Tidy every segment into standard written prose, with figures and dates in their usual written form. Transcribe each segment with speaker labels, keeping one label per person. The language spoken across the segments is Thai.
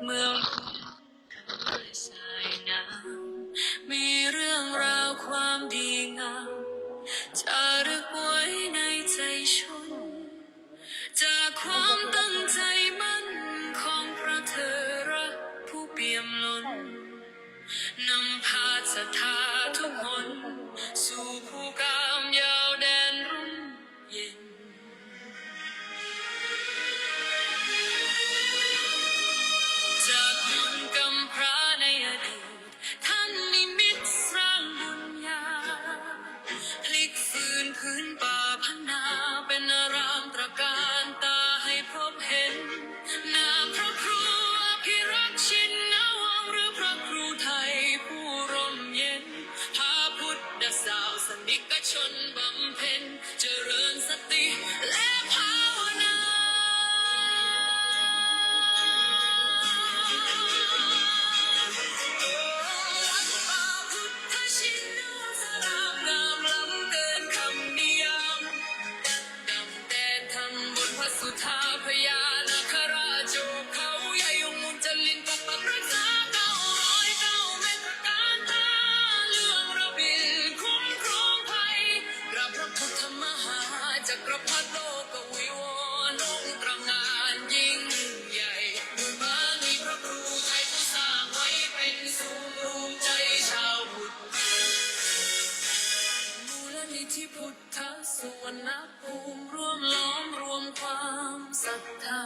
Speaker 1: เมืองด้วยสายน้ำมีเรื่องราวความดีงามจะรึกไว้ในใจชนจากความตั้งใจมั่นของพระเธอรักผู้เปี่ยมล้นนำพาศรัทธาทุกคนสู่ผู้กามยาวแดนรุ่มเย็นจากมนต์กำพร้าในอดีตท่านนิมิตสร้างบุญญาพลิกฟื้นพื้นป่าพนาเป็นอารามตระการตาให้พบเห็นนามพระครูอภิรักษ์ชินวังศ์หรือพระครูไทยผู้ร่มเย็นพาพุทธศาสนิกชนบำเพ็ญเจริญสติและภาวนาวัดป่าพุทธชินสรามงามล้ำเกินคำนิยามดำแดนทำบุญพระสุธาพญานาคราชโจเขาใหญ่ยงมุนจลินปกปักรักษา909เมตรการตาเรื่องระเบียบคุ้มครองภัยกราบพระพุทธมหาจักรพรรดิโลกวิวรณ์องค์ตระหง่านยิ่งใหญ่ด้วยบารมีพระครูไทยผู้สร้างไว้เป็นศูนย์รวมใจชาวพุทธมูลนิธิพุทธสุวรรณภูมิร่วมล้อมรวมความศรัทธา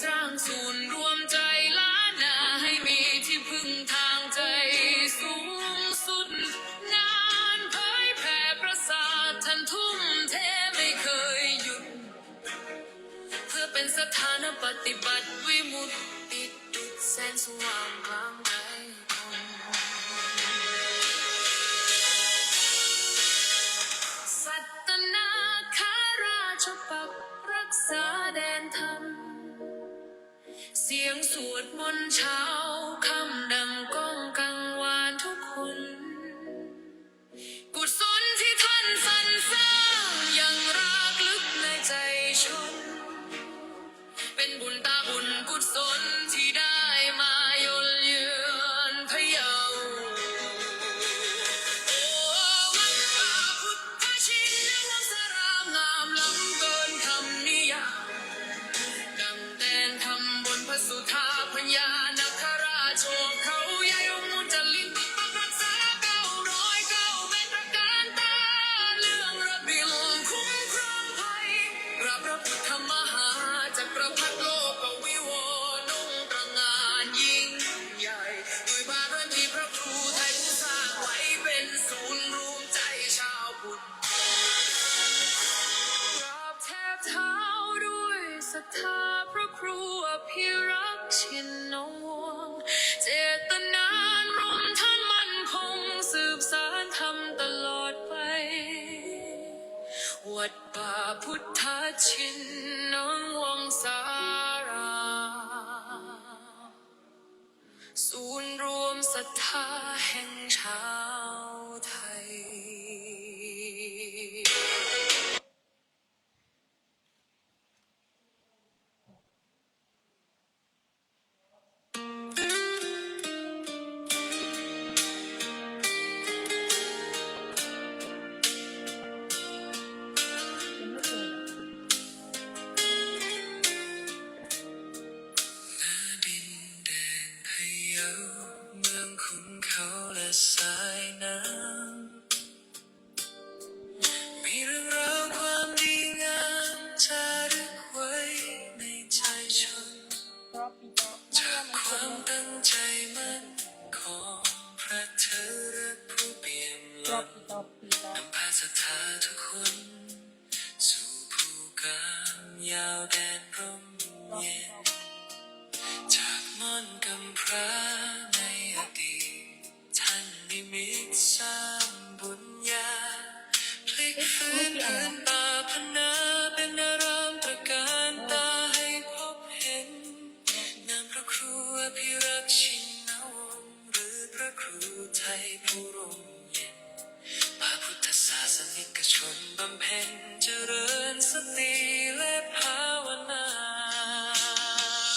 Speaker 1: สร้างศูนย์รวมใจล้านนาให้มีที่พึ่งทางใจสูงสุดงานเผยแผ่ประสาทท่านทุ่มเทไม่เคยหยุดเพื่อเป็นสถานปฏิบัติวิมุตติดุจแสงสว่างกลางใจคนสัตนาคาราชปักรักษาแดนธรรมเสียงสวดมนต์เช้าคำดังก้องกังวานทุกคนกุศลที่ท่านสรรสร้างยังรากลึกในใจชนเป็นบุญตาบุญกุศลที่ได้มายนเยือนพะเยาโอ้วัดป่าพุทธชินวังสรามงามล้ำเกินคำนิยามดังแดนทำบนพระสุธาพญานาคราชโชคเขาใหญ่องค์มุจลินปกปักรักษา909เมตรการตาเรื่องระเบียบคุ้มครองภัยกราบพระพุทธมหาจักรพรรดิโลกวิวรณ์องค์ตระหง่านยิ่งใหญ่ด้วยบารมีพระครูไทยผู้สร้างไว้เป็นศูนย์รวมใจชาวพุทธกราบแทบเท้าด้วยศรัทธาพระครูอภิรักษ์ชินวงศ์เจตนารมณ์ท่านมั่นคงสืบสานธรรมตลอดไปวัดป่าพุทธชินวังสารามศูนย์รวมศรัทธาแห่งชาวไทยดินแดนพะเยาเมืองขุนเขาและสายน้ำมีเรื่องราวความดีงามจารึกไว้ในใจชนจากความตั้งใจมั่นของพระเธอรักผู้เปี่ยมล้นนำพาศรัทธาทุกคนสู่ผู้กามยาวแดนร่มเย็นจากมนต์กำพร้าในอดีตท่านนิมิตสร้างบุญญาพลิกฟื้นพื้นป่าพนาเป็นอารามตระการตาให้พบเห็นนามพระครูอภิรักษ์ชินวงศ์หรือพระครูไทยผู้ร่มเย็นพาพุทธศาสนิกชนบำเพ็ญเจริญสติและภาวนา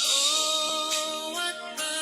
Speaker 1: โอ้วัดป่า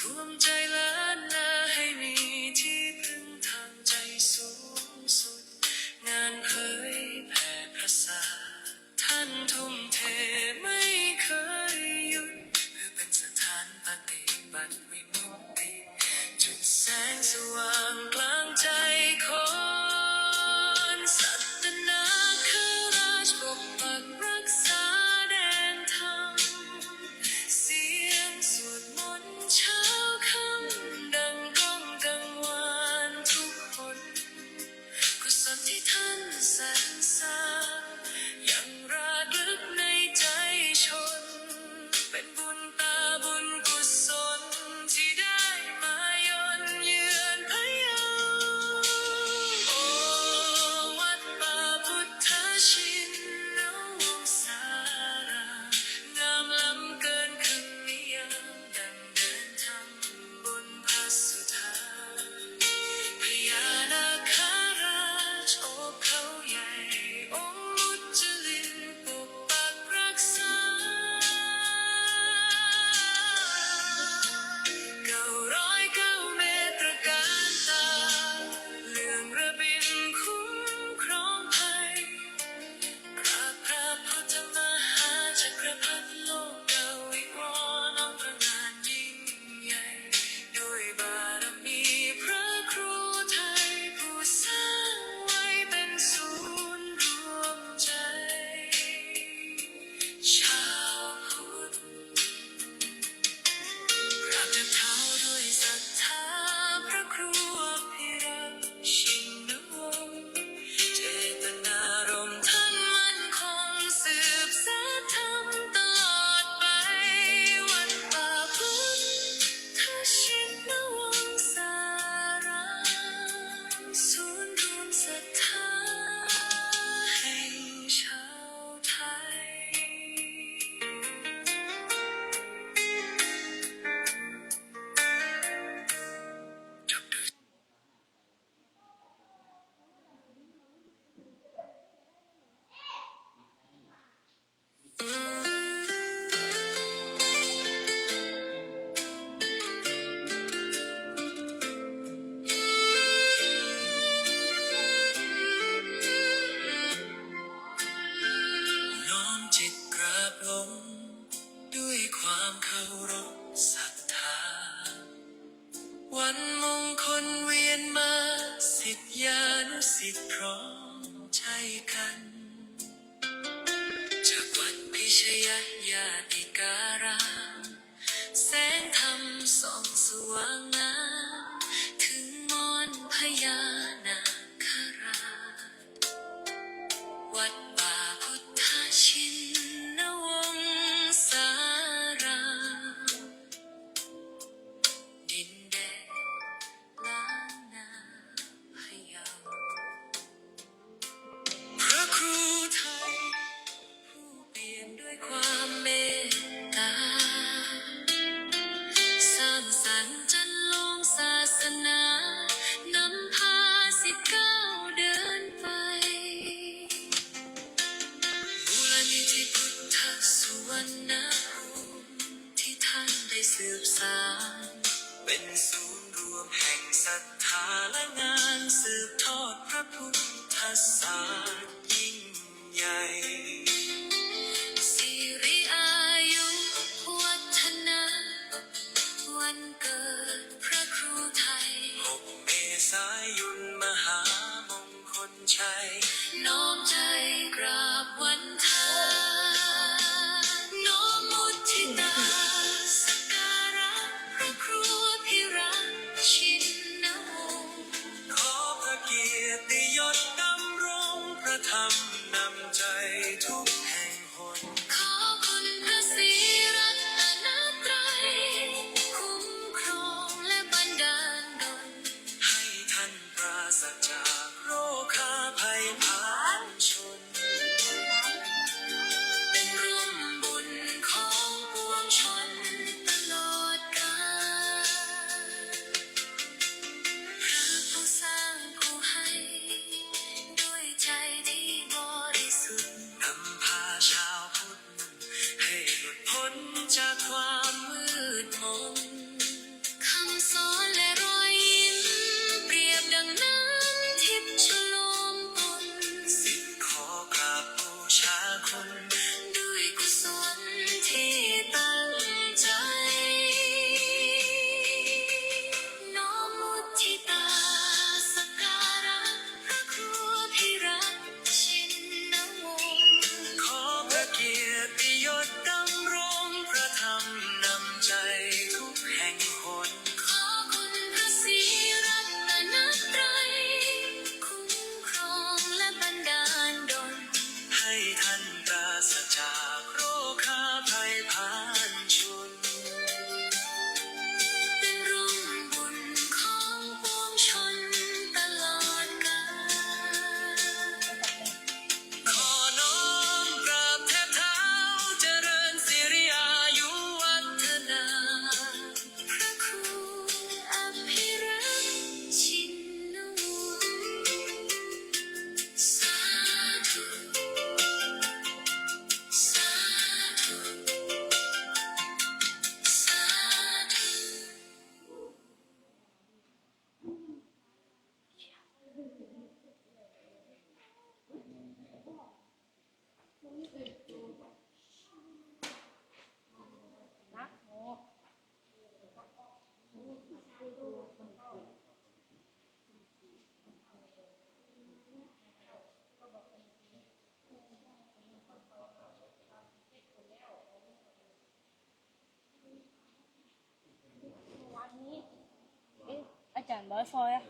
Speaker 1: รวมใจล้านนาให้มีที่พึ่งทางใจสูงสุดงานเผยแผ่พระศาสนาท่านทุ่มเทไม่เคยหยุดเพื่อเป็นสถานปฏิบัติวิมุตติจุดแสงสว่างกลางใจคนสัตนาคราชปกปักรักษาแดนธรรมเสียงสวดมนต์เช้าค่ำดังก้องกังวานทุกคนกุศลที่ท่านสรรสร้างยังระลึกในใจชนเป็นบุญตาบุญกุศลที่ได้มาย้อนเยือนพะเยาโอ้วัดป่าพุทธชินวงศารามงามล้ำเกินคำนิยามดังเดินทำบนพระสุธาพญานาคราชโอบเขาใหญ่องค์มุจลินปกปักรักษา909 เมตรการตาเลื่องระบินคุ้มครองภัยกราบพระพุทธมหาจักรพรรดิโลกวิวรณ์องค์พระงานยิ่งใหญ่ด้วยบารมีพระครูไทยผู้สร้างไว้เป็นศูนย์รวมใจชาวพุทธกราบเท้าเท้าด้วยศรัทธาพระครูอภิรักษ์ชินวงศ์เจตนารมณ์ท่านมั่นคงสืบสานธรรมตลอดไปวัดป่าพุทธชินวงศารามศูนย์รวมศรัทธาแห่งชาวไทย น้อมจิตกราบลงด้วยความเคารพศรัทธาวันมงคลเวียนมาศิษยานุศิษย์พร้อมใจกันจากวัดพิชยญาติการามแสงธรรมส่องสว่างงามถึงมนต์พญานาคราชวัดป่าพุทธชินวงศารามดินแดนล้านนาพะเยาพระครูไทยผู้เปลี่ยนด้วยความเมตตาสร้างสรรค์จันลงศาสนานำพาศิษย์ก้าวเดินไปมูลนิธิพุทธสุวรรณภูมิที่ท่านได้สืบสานเป็นศูนย์รวมแห่งศรัทธาและงานสืบทอดพระพุทธศาสนายิ่งใหญ่สิริอายุวัฒนะวันเกิดพระครูไทย6 เมษายนมหามงคลชัยน้อมใจกราบวันทาน้อมมุทิตาสักการะพระครูพิรักษ์ชินวงศ์ขอพระเกียรติยศดำรงพระธรรมนำใจทุกแห่งหนขอคุณพระศรีรัตนตรัยคุ้มครองและบันดาลดลให้ท่านปราศจากโรคาภัยพานชนเป็นร่วมบุญของปวงชนตลอดกาลพระผู้สร้างผู้ให้ด้วยใจที่บริสุทธิ์นำพาชาวพุทธให้หลุดพ้นจากความมืดมน
Speaker 2: nói phôi á.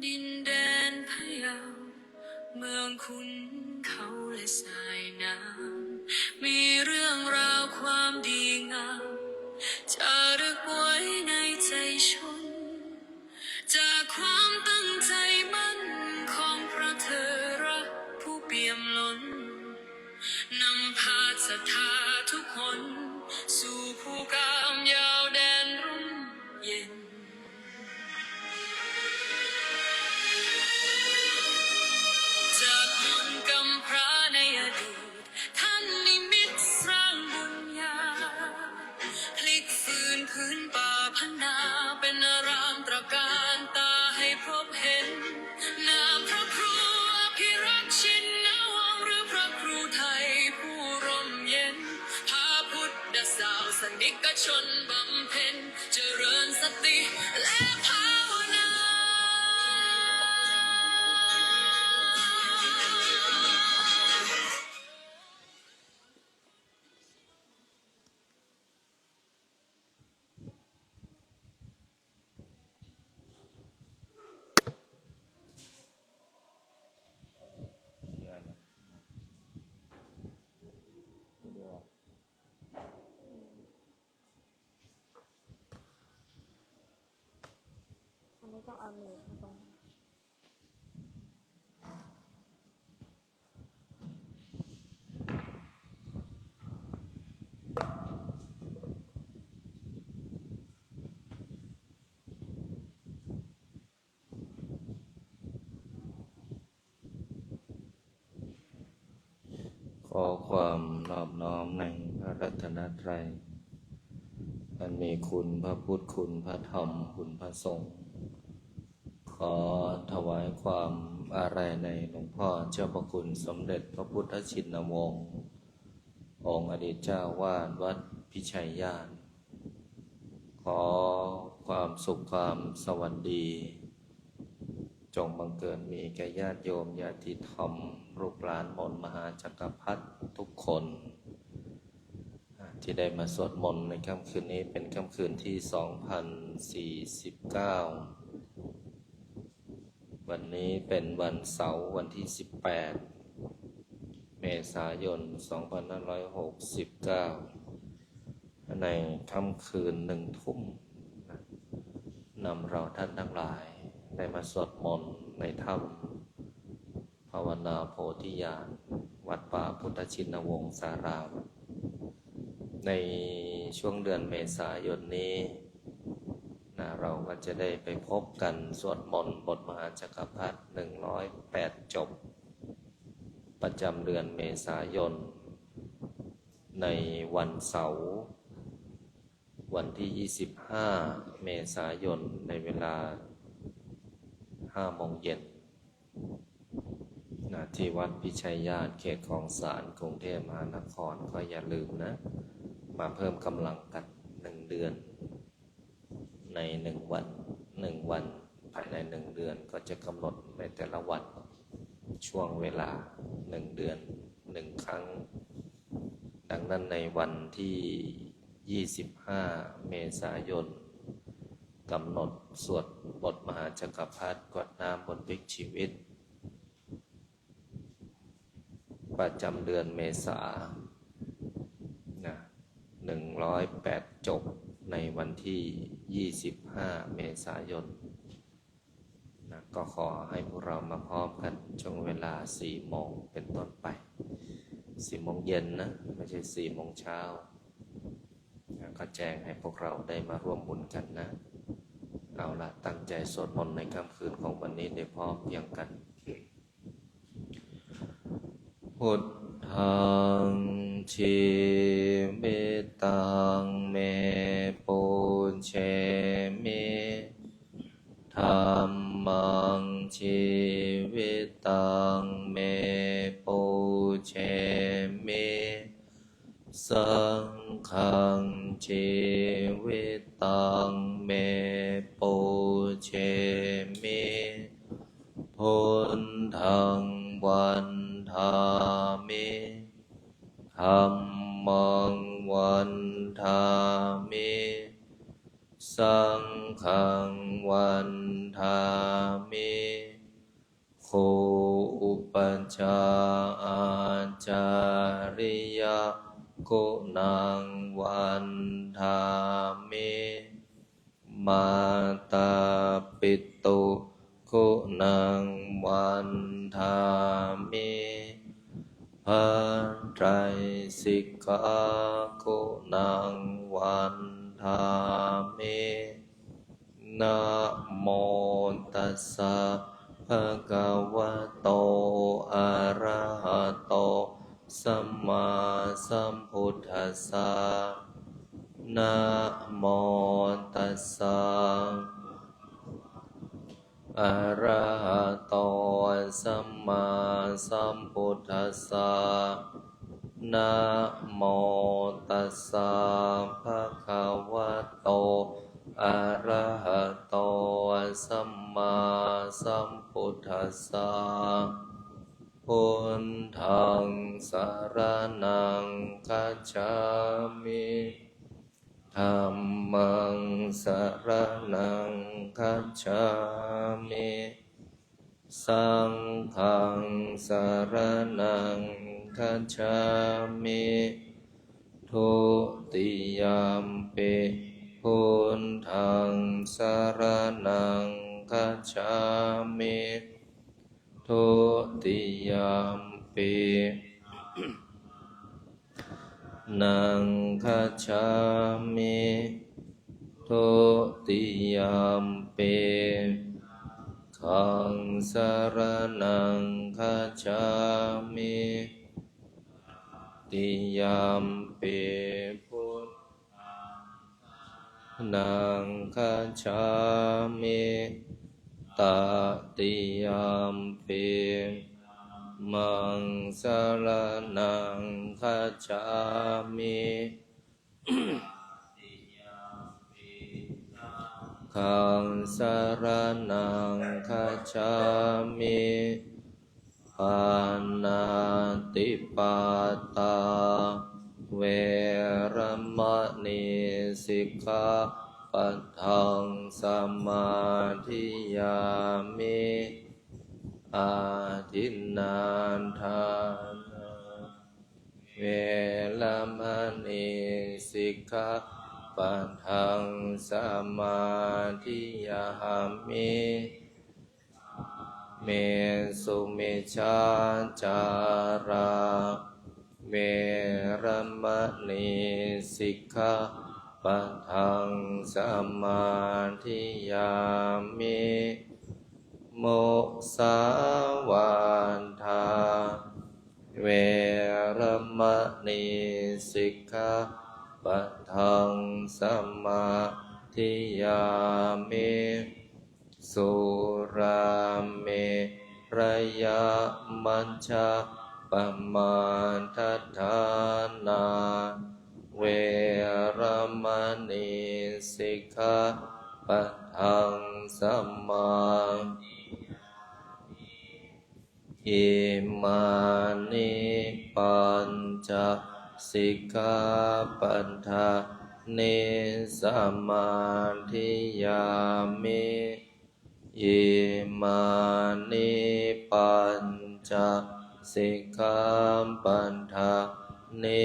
Speaker 1: ดินแดนพะเยาเมืองขุนเขาและสายน้ำมีเรื่องราวความดีงามจารึกไว้ในใจชนจากความตั้งใจมั่นของพระเถระผู้เปี่ยมล้นนำพาศรัทธาทุกคนสู่ภูกามยาวแดนร่มเย็นจากมนต์กำพร้าในอดีตท่านนิมิตสร้างบุญญาพลิกฟื้นพื้นป่าพนาเป็นอารามตระการตาให้พบเห็นนามพระครูอภิรักษ์ชินวงศ์หรือพระครูไทยผู้ร่มเย็นพาพุทธสาวสนิกชนบำเพ็ญเจริญสติและภาวนา
Speaker 2: ต้องเอามือตรง
Speaker 3: ขอความนอบน้อมในพระรัตนตรัยอันมีคุณพระพุทธคุณพระธรรมคุณพระสงฆ์ขอถวายความอาลัยในหลวงพ่อเจ้าพระคุณสมเด็จพระพุทธชินวงศ์องค์อดีตเจ้าวาดวัดพิชัยญาณขอความสุขความสวัสดีจงบังเกิดมีแก่ญาติโยมญาติธรรมลูกหลานมนต์มหาจักรพรรดิทุกคนที่ได้มาสวดมนต์ในค่ำคืนนี้เป็นค่ำคืนที่2049วันนี้เป็นวันเสาร์วันที่18เมษายน2569ในค่ำคืน1 ทุ่มนำเราท่านทั้งหลายได้มาสวดมนต์ในถ้ำภาวนาโพธิญาณวัดป่าพุทธชินวงศารามในช่วงเดือนเมษายนนี้เราก็จะได้ไปพบกันสวดมนต์บทมหาจักรพรรดิ108 จบประจำเดือนเมษายนในวันเสาร์วันที่25เมษายนในเวลา5 โมงเย็นที่วัดพิชัยญาณเขตคลองสานกรุงเทพมหานครก็อย่าลืมนะมาเพิ่มกำลังกัน1 เดือนใน1 วันภายใน1 เดือนก็จะกำหนดในแต่ละวันช่วงเวลา1 เดือน1 ครั้งดังนั้นในวันที่25เมษายนกำหนดสวดบทมหาจักรพรรดิกรวดน้ำบนพลิกชีวิตประจำเดือนเมษายน108 จบในวันที่25เมษายนก็ขอให้พวกเรามาพร้อมกันช่วงเวลา4 โมงเป็นต้นไป4 โมงเย็นนะไม่ใช่4 โมงเช้าก็แจ้งให้พวกเราได้มาร่วมบุญกันนะเอาล่ะตั้งใจสวดมนต์ในค่ำคืนของวันนี้ได้พร้อมเพียงกันพุทธังชีวิตังเมปุเชมิ ชีวิตังเมปุเชมิพุทธังวันทามิธัมมังวันทามิสังฆังวันทามิโคอุปัชฌาย์อาจาริยกุณังวันทามิมาตาปิตุกุณังวันทามิภันไตรสิกขากุณังวันทามินะโมตัสสะภะคะวะโตอะระหะโตสัมมาสัมพุทธัสสะนะโมตัสสะอะระหะโตสัมมาสัมพุทธัสสะนะโมตัสสะภะคะวะโตอะระหะโตสัมมาสัมพุทธัสสะพุทธังสรณังคัจฉามิธัมมังสรณังคัจฉามิสังฆังสรณังคัจฉามิทุติยัมปิพุทธังสรณังคัจฉามิทุติยัมปินังคัจฉามิทุติยัมปิขังสรณังคัจฉามิติยัมปิพุทธังคัจฉามิตติยัมปิมังสรณังคัจฉามิขังสรณังคัจฉามิปานาติปาตาเวรมณีสิกขาปัทังสมาธิยามิอาทินนาทานาเวรมณีสิกขาปัทังสมาธิยามิเมสุมิชฌาจาราเวรมณีสิกขาปัทังสมาธิยามิมุสาวาทาเวรมณีสิกขาปัทังสมาธิยามิสุราเมรยมัชฌะปมาทัฏฐานาเวรมณีสิกขาปัทังสมาอิมานิปัญจสิกขาปัฏฐานิสัมมาทิยามิอิมานิปัญจสิกขาปัฏฐานิ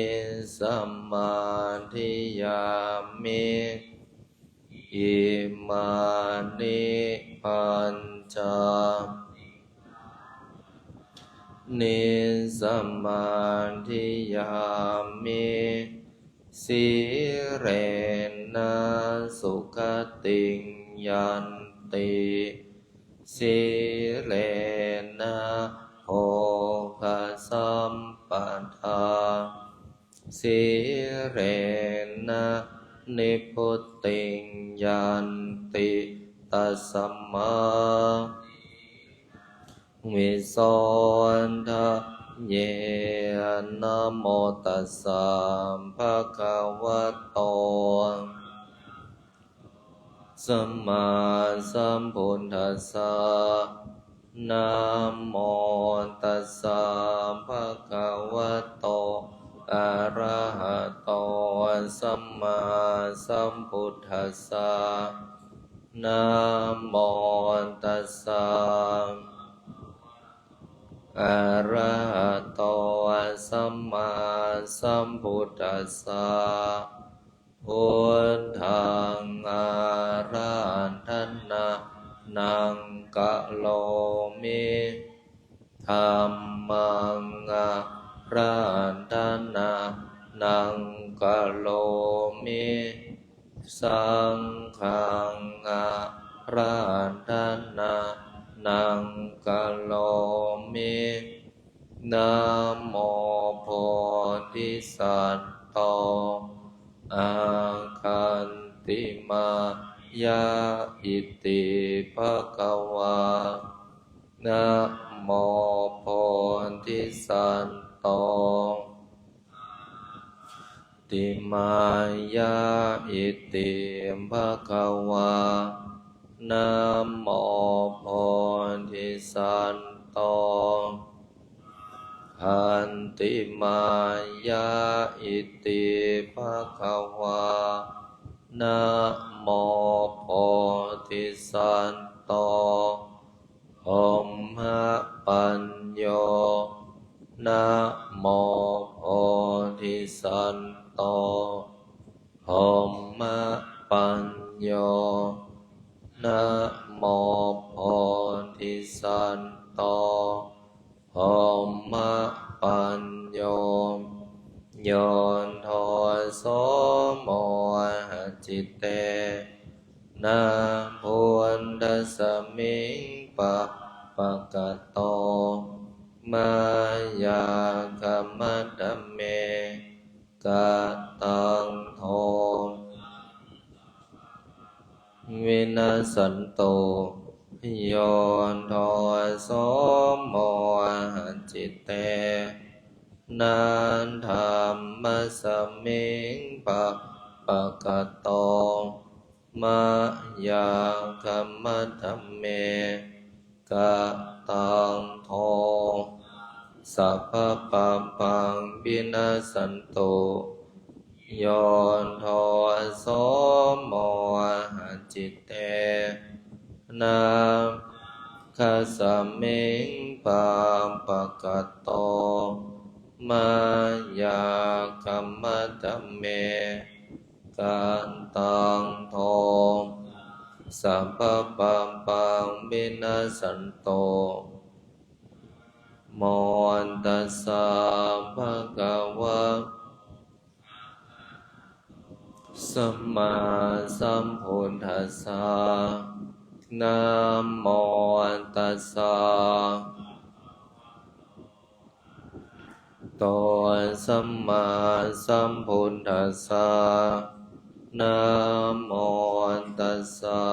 Speaker 3: สัมมาทิยามิอิมานิปัญจนิสัมมาทิยามิสีเรนะสุขติงยันติสีเรนะโภคสัมปทาสีเรนะนิพุตติงยันติตัสสมาวิโสทะ เยนะโมตัสสะภะคะวะโตสัมมาสัมพุทธัสสะนะโมตัสสะภะคะวะโตอะระหะโตสัมมาสัมพุทธัสสะนะโมตัสสะอะระหะโตสัมมาสัมพุทธัสสะพุทธังอะระหันทันนะนังกะโลมิธัมมังอะระหันทันนะนังกะโลมิสังฆังอะระหันทันนะนังกะโลมินะโมโพธิสัตว์โตอาคันติมายาอิติภะคะวะนะโมโพธิสัตว์โตติมายาอิติภะคะวะนะโมโพธิสัตว์โตหันติมายาอิติภะคะวะนะโมโพธิสัตว์โตอมหะปัญโยนะโมโพธิสัตว์โตอมหะปัญโยนะโมโพธิสัตว์โตอมะปัญโยโยนโทโสโมหะจิตเตนะพุนทสมิงปะปะกะโตมายาคัมมัตตเมกะตังโทวินาสันโตโยนโทโสโมหะจิตเตนันธรรมสมิงปะปะกะโตมายาคัมมัตถเมกะตังโทสัพพะปัมปังวินาสันโตโยนโทโสโมหะจิตเตนะคัสสมิงปะปะกะโตมายาคัมมัตถเมกันตังโทสัพพะปัมปังวินาสันโตโมตัสสะภะคะวะสัมมาสัมพุทธัสสะนะโมตัสสะโตสัมมาสัมพุทธัสสะนะโมตัสสะ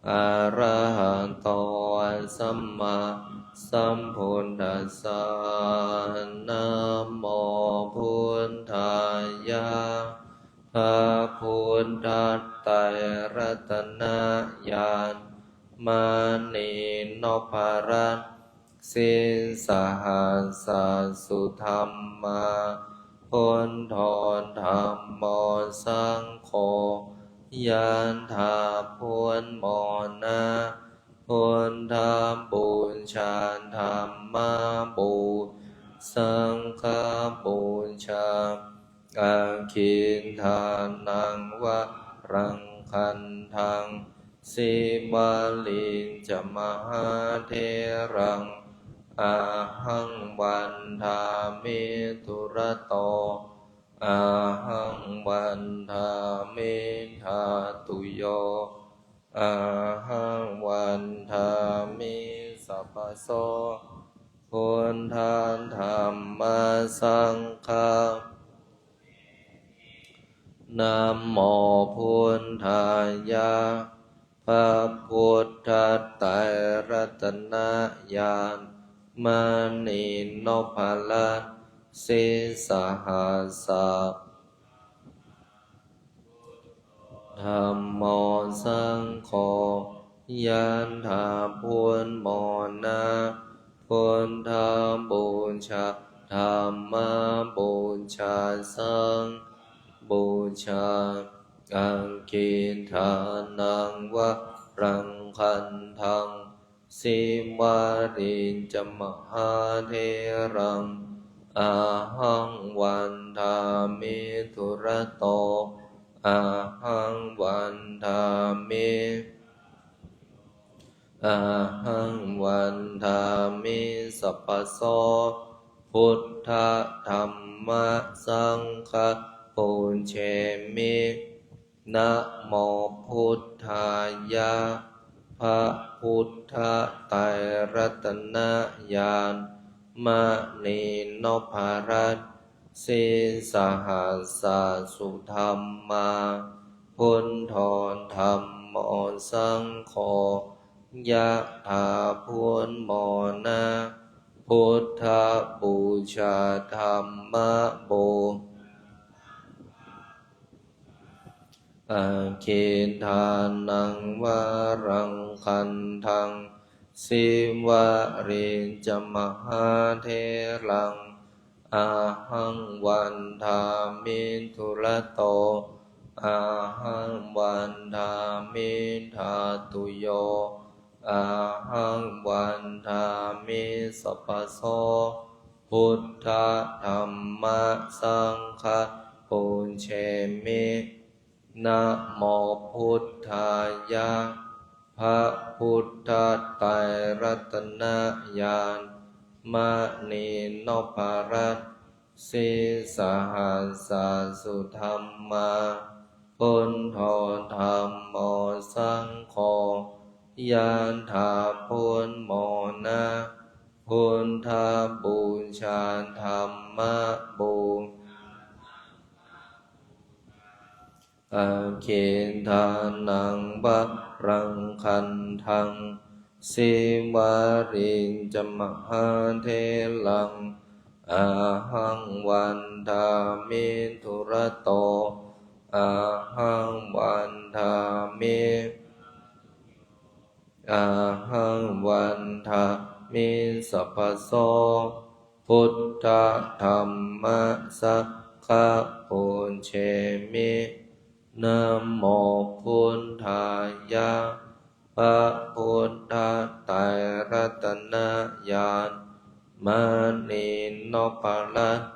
Speaker 3: อะระหะโตสัมมาสัมพุทธัสสะนะโมพุทธายะพระพุทธไตรรัตนญาณมณีนพรัตน์สินสหัสสุธรรมาพุทโธธัมโมสังโฆยันธาพุทโมนะพุทธบูชาธรรมบูสังฆบูชาอาคินทานังวะรังคันทังสิวาลินจะมหาเทรังอาหังวันทามิทุระโตอาหังวันทามิทาตุโยอาหังวันทามิสัพพโสพุทธังธัมมัสสังฆังนะโมพุทธายะพระพุทธไตรรัตนญาณ มานีโนภาลัสสิสหัสสะธัมโมสังโฆยันถาพุนโมนะพุทธบูชาธรรมบูชาสังฆบูชาอังคิทานังวะรังคันทังสิวารินจมหาเทรังอาหังวันทามิทุระโตอาหังวันทามิอาหังวันทามิสัพพโสพุทธธัมมะสังฆะปุญเชมินะโมพุทธายะพระพุทธไตรรัตนญาณมณีนพรัตน์สิสหัสสะสุธรรมาพุทธรธัมโมสังโฆยะถาพุนโมนะพุทธบูชาธรรมบูอาคิทานังวารังคันทังสิวารินจมหาเทรังอาหังวันทามิทุระโตอาหังวันทามิธาตุโยอาหังวันทามิสัพพโสพุทธธัมมะสังฆะปุญเชมินะโมพุทธายะพระพุทธไตรรัตนญาณมณีนพรัตน์สิสหัสสะสุธรรมาพุทธธัมโมสังโฆยันถาพุนโมนะพุทธบูชาธรรมบูอาคิทานังบัพรังคันทังสิวารินจมหาเทลังอาหังวันทามิทุระโตอาหังวันทามิอาหังวันทามิสัพพโสพุทธธัมมะสังฆะปุญเชมินะโมพุทธายะพระพุทธไตรรัตนญาณมณีนพรัตน์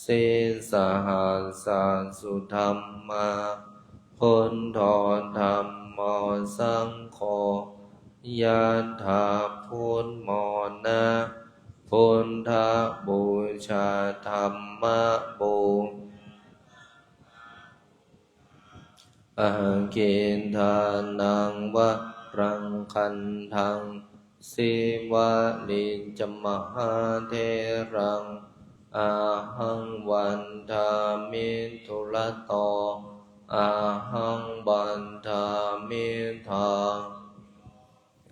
Speaker 3: สิสหัสสะสุธรรมาพุทธธัมโมสังโฆยันถาพุนโมนะพุทธบูชาธรรมบูอาคินทานังวะรังคันทังสิวาลินจมหาเทรังอาหังวันทามิทุระโตอาหังวันทามิทาง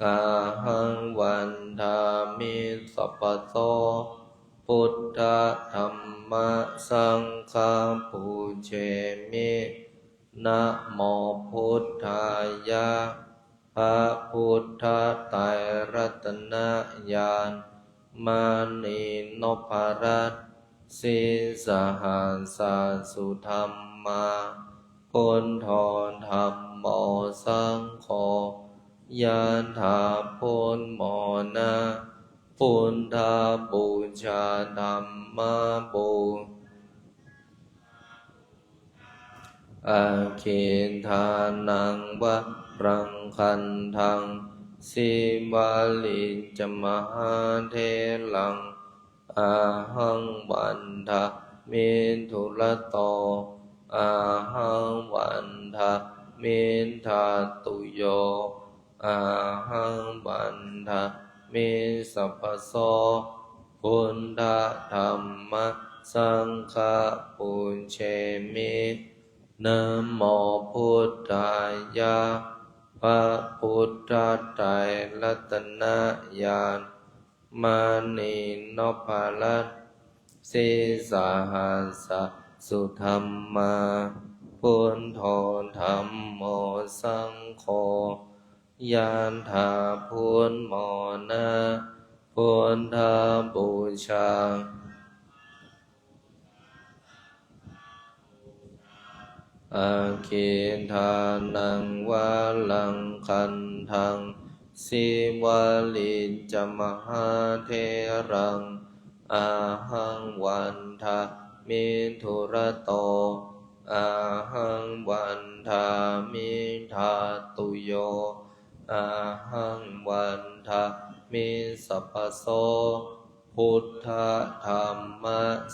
Speaker 3: อาหังวันทามิสัพพโสพุทธธัมมะสังฆะปุญเชมินะโมพุทธายะพระพุทธไตรรัตนญาณมณีนพรัตน์สิสหัสสะสุธรรมาพุทธธัมโมสังโฆยันถาพุนโมนะพุทธบูชาธรรมบูอาคินทานังวะรังคันทังสิวาลินจมหาเทลังอาหังวันทามิทุระโตอาหังวันทามิธาตุโยอาหังวันทามิสัพพโสพุทธธัมมะสังฆะปุญเชมินะโมพุทธายะพระพุทธไตรรัตนญาณม มานีนพรัตน์สีสหัสสะสุธรรมาพุทโธธัมโมสังโฆยานถาพุทโมนะพุทธบูชาอาคินทานังวาลังคันทังสิวลินจมหาเทรังอาหังวันทามิทุระโตอาหังวันทามิทาตุโยอาหังวันทามิสัพพโสพุทธธัมม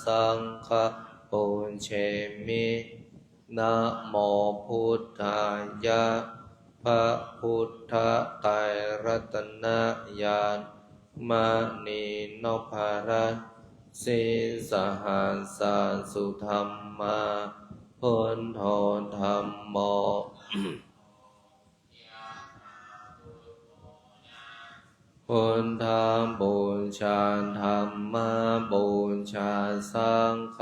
Speaker 3: สังฆปุญเชมินะโมพุทธายะพระพุทธไตรรัตนญาณมณีนพรัตน์สีสหัสสะสุธรรมาพุทโธธัมโมพุทธบูชาธัมมบูชาสังฆ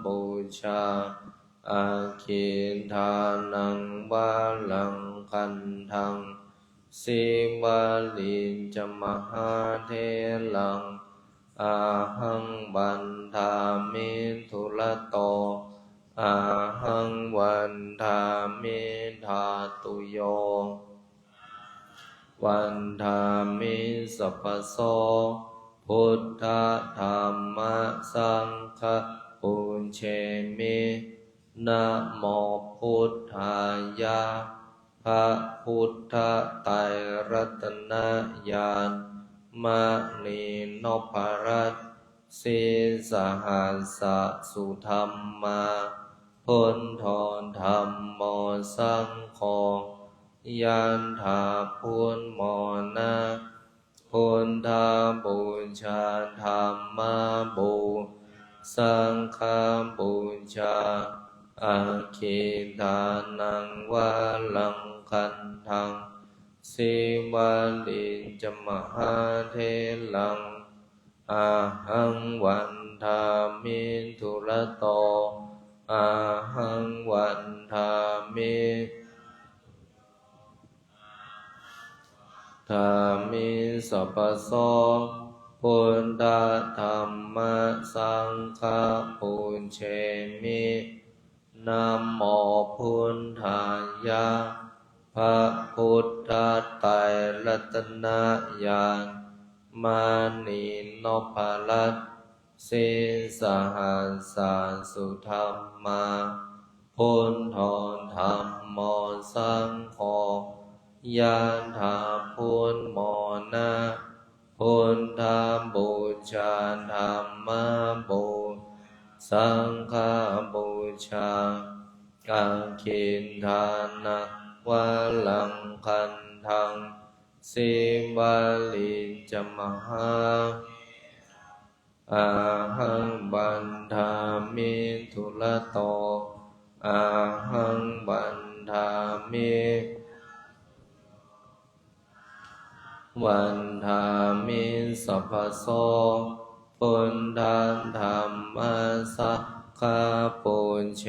Speaker 3: บูชาอาคินทานังวาลังคันทังสิวลินจมหาเทลังอาหังบันทามิทุระโตอาหังวันทามิทาตุโยวันทามิสัพพโสพุทธธัมมสังฆปุญเชมินะโมพุทธายะพระพุทธไตรรัตนญาณมณีนพรัตน์สีสหัสสะสุธรรมาพุทโธธัมโมสังโฆยันถาพุทโมนะพุทธบูชาธัมมาบูสังฆบูชาอาคินทานังวาลังคันทังสิวลินจมหาเทลังอาหังวันทามิทุระโตอาหังวันทามิธามิสัพพโสพุทธธัมมสังฆปุญเชมินะโมพุทธายะพระพุทธไตรรัตนญาณมณีนพรัตน์สีสหัสสะสุธรรมาพุทโธธัมโมสังโฆยันถาพุทโมนะพุทธบูชาธัมมาบูสังฆบูชาอาคินทานะวาลังคันทังสิวลินจมหาอาหังบันทามิทุระโตอาหังบันทามิวันทามิสัพพโสพุทธังธัมมัสสังฆปุญเช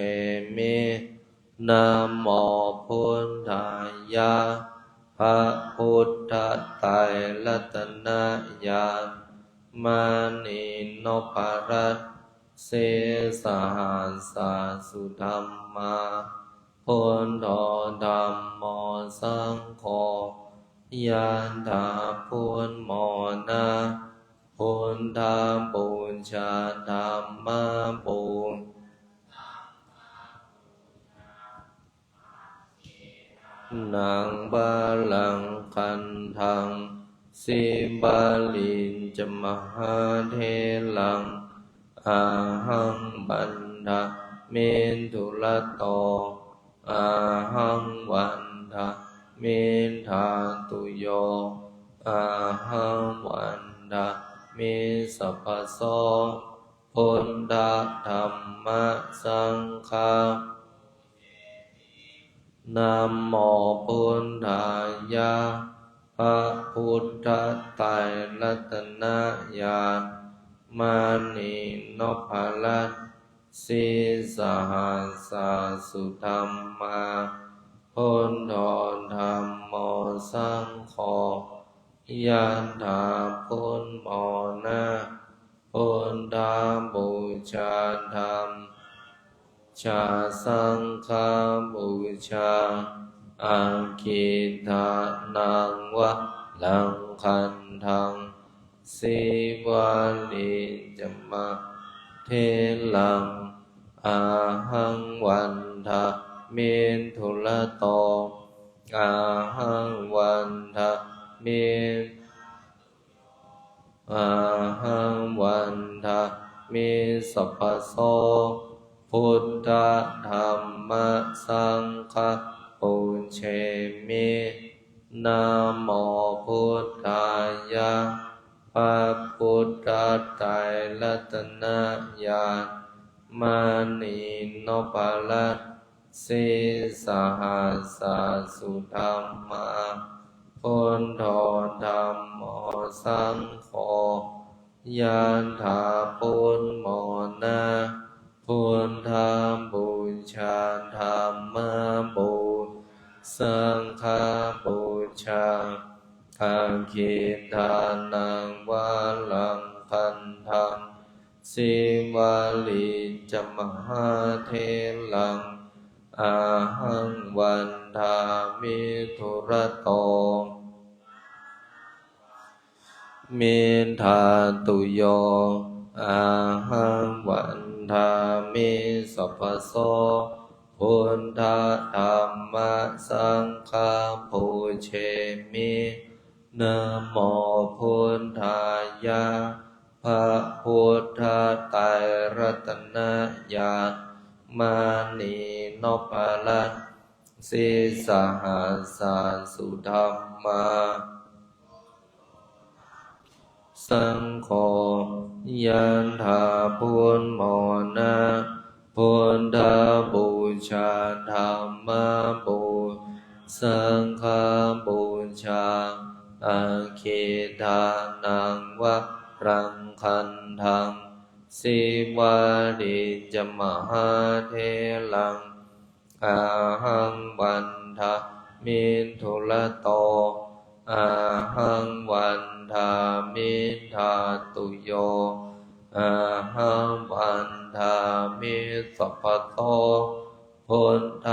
Speaker 3: มินะโมพุทธายะพระพุทธไตรรัตนญาณมณีนพรัตน์สีสหัสสะสุธรรมาพุทโธธัมโมสังโฆยันถาพุทโมนะพุทธบูชาธัมมาบูนังบาลังคันทังสิบาลินจมหาเทลังอาหังบันทามิทุระโตอาหังวันทามิทาตุโยอาหังวันทามิสัพพโสพุทธธัมมสังฆนะโมพุทธายะพ ระพุทธไตรรัตนญาณมานีนพลัตสีสหัสสุธรรมาพุทโธธัมโมสังโฆยันถาพุทโมนะพุทธาบูชาธรรมชาสังฆาบูชาอาคิทานังวะลังคันทังสิวาลิจมะเทลังอาหังวันทะเมธุระโตอาหังวันทะเมอาหังวันทะเมสัพพโสพุทธธัมมะสังฆะปุเชมินะโมพุทธายะพระพุทธไตรรัตนญาณมานีนพลัตสีสหัสสุธรรมาพุทโธธัมโมสังโฆยันถาพุทโมนะพุทธาบูชาธรรมบูสังฆาบูชาอาคิทานังวะลังคันทังสิวาลิจมหาเทลังอาหังวันทามิธุระโตเมธาตุโยอาหังวันทามิสัพพโสพุทธธัมมะสังฆาปุเชมินะโมพุทธายะพระพุทธไตรรัตนญาณมานีนพลัตสีสหัสสุธรรมาสังโฆยันถาพุทโมนะพุทธาบูชาธรรมบูสังฆาบูชาอาคิทานังวะรังคันทังสิวาลิจมหาเทลังอาหังวันทะมิธุระโตอาหังวันทามิธาตุโยอาหังวันทามิสัพพโตพุทธ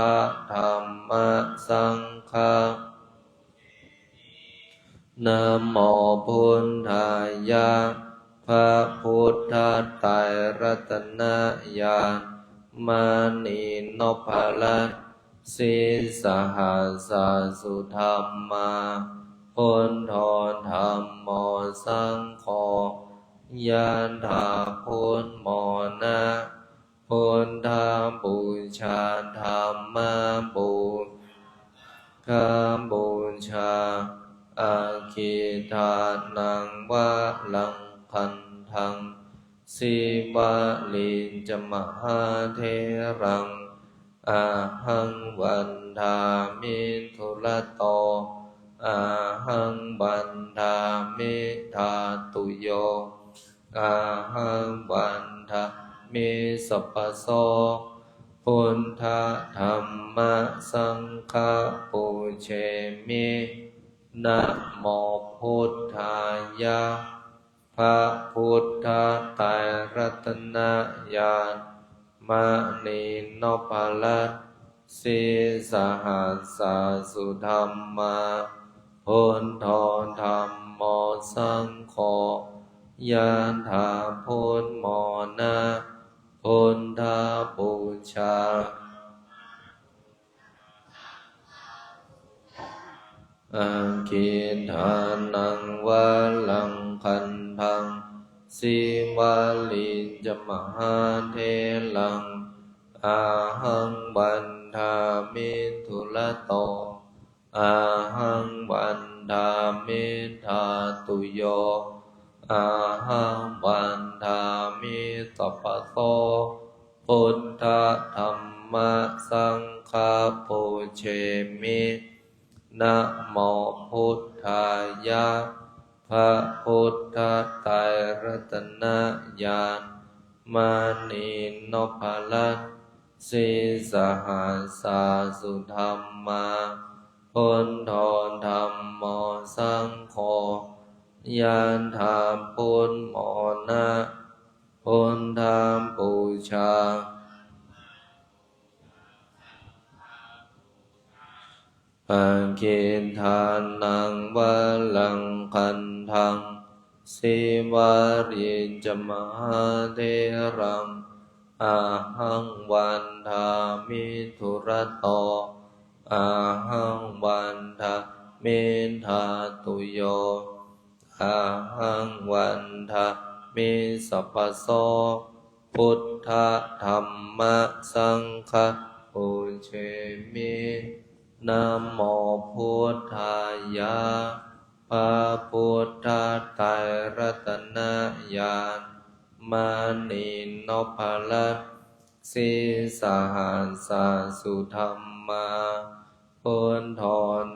Speaker 3: ธัมมะสังฆานะโมพุทธายะพระพุทธไตรรัตนญาณมานีนพลัตสีสหัสสุธรรมาพุทโธธัมโมสังโฆยันถาพุทโมนะพุทธาบูชาธรรมบูชาบูชาอาคิทานังวะลังคันทังสิวาลิจมหาเทรังอาหังวันทามิธุระโตอาหังวันทามิธาตุโยอาหังวันทามิสัพพโสพุทธธัมมะสังฆาปุเชมินะโมพุทธายะพระพุทธไตรรัตนญาณมานีนพลัตสีสหัสสุธรรมาพุทโธธัมโมสังโฆยันถาพุทโมนะพุทธาบูชาอาคิทานังวะลังคันทังสิวาลิจมหาเทลังอาหังวันทามิธุระโตอาหังวันทามิธาตุโยอาหังวันทามิสัพพโสพุทธธัมมะสังฆาปุเชมิ นะโมพุทธายะพระพุทธไตรรัตนญาณมานีนพลัสสีสหัสสาสุธรรมาพุทโธธัมโมสังโฆยานธาพุทโมนะพุทธาบูชาอาเกทานังวะลังคันทังสิวาริจมหาเทรังอาหังวันทามิทุระโตอาหังวันทามิทาตุโยอาหังวันทามิสัพพโสพุทธธัมมะสังฆะปุเชมินะโมพุทธายะพระพุทธไตรรัตนญาณมานีนพลัสสีสหัสสาสุธรรมาพุทโธ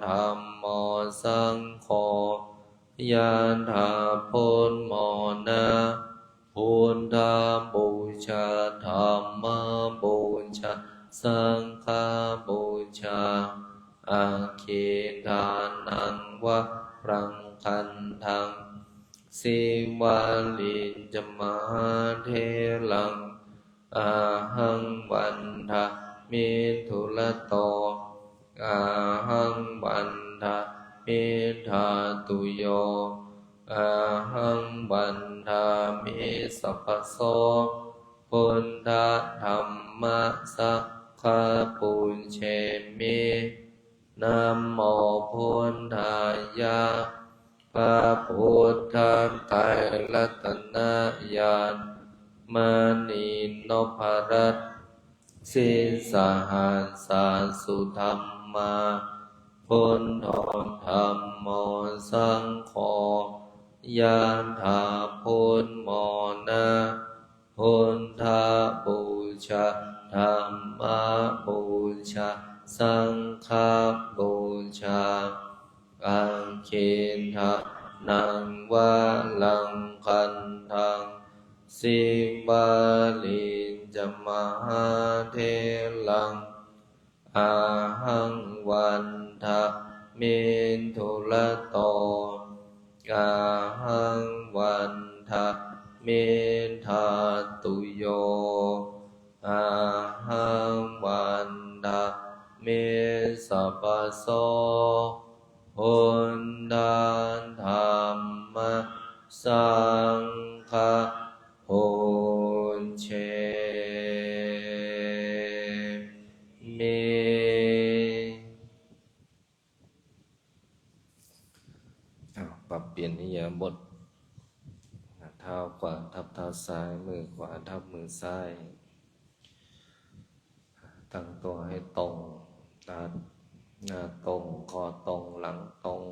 Speaker 3: ธัมโมสังโฆยานธาพุทโมนะพุทธาบูชาธัมมาบูชาสังฆาบูชาอาคิทานังวะรังคันทังสิวาลิจมหาเทลังอาหังวันทามิทุระโตอาหังวันทามิทาตุโยอาหังวันทามิสัพพโสพุทธธัมมะสังฆะปุเชมินะโมพุทธายะพระพุทธไตรรัตนญาณมานีนพรัตน์สีสหัสสาสุธรรมาพุทโธธัมโมสังโฆยานธาพุทโมนะพุทธาบูชาธัมมาบูชาสังฆาบูชาอังคินทานังวะลังคันทังสิวาลิจมหาเทลังอาหังวันทามิทุระโตอาหังวันทามิทาตุโยอาหังวันทามิสัพพโสพุทธัธัมมะสังฆะปุเชมิปรับเปลี่ยนอิริยาบถเท้าขวาทับเท้าซ้ายมือขวาทับมือซ้ายตั้งตัวให้ตรงหน้าตรงคอตรงหลังตรง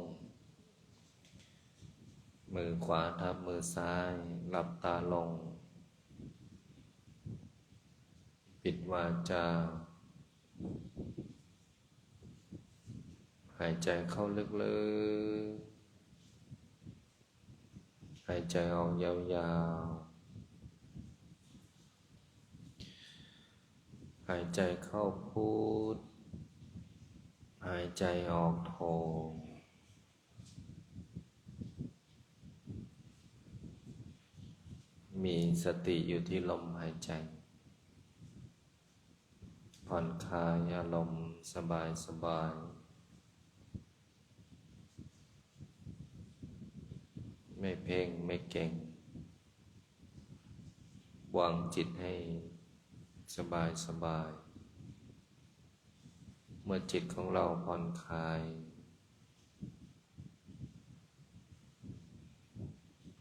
Speaker 3: มือขวาทับมือซ้ายหลับตาลงปิดวาจาหายใจเข้าลึกๆหายใจออกยาวๆหายใจเข้าพุทหายใจออกโทมีสติอยู่ที่ลมหายใจผ่อนคลายอารมณ์สบายไม่เพ่งไม่เก่งวางจิตให้สบายเมื่อจิตของเราผ่อนคลาย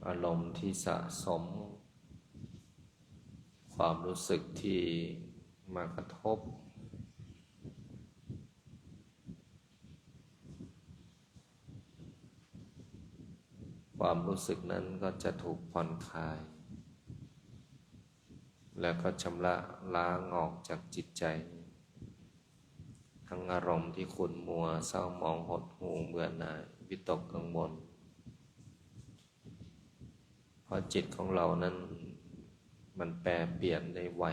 Speaker 3: อารมณ์ที่สะสมความรู้สึกที่มากระทบความรู้สึกนั้นก็จะถูกผ่อนคลายแล้วก็ชำระล้างออกจากจิตใจทั้ง อารมณ์ที่ขุ่นมัวเศร้าหมองหดหู่เบื่อหน่ายวิตกกังวลเพราะจิตของเรานั้นมันแปรเปลี่ยนได้ไว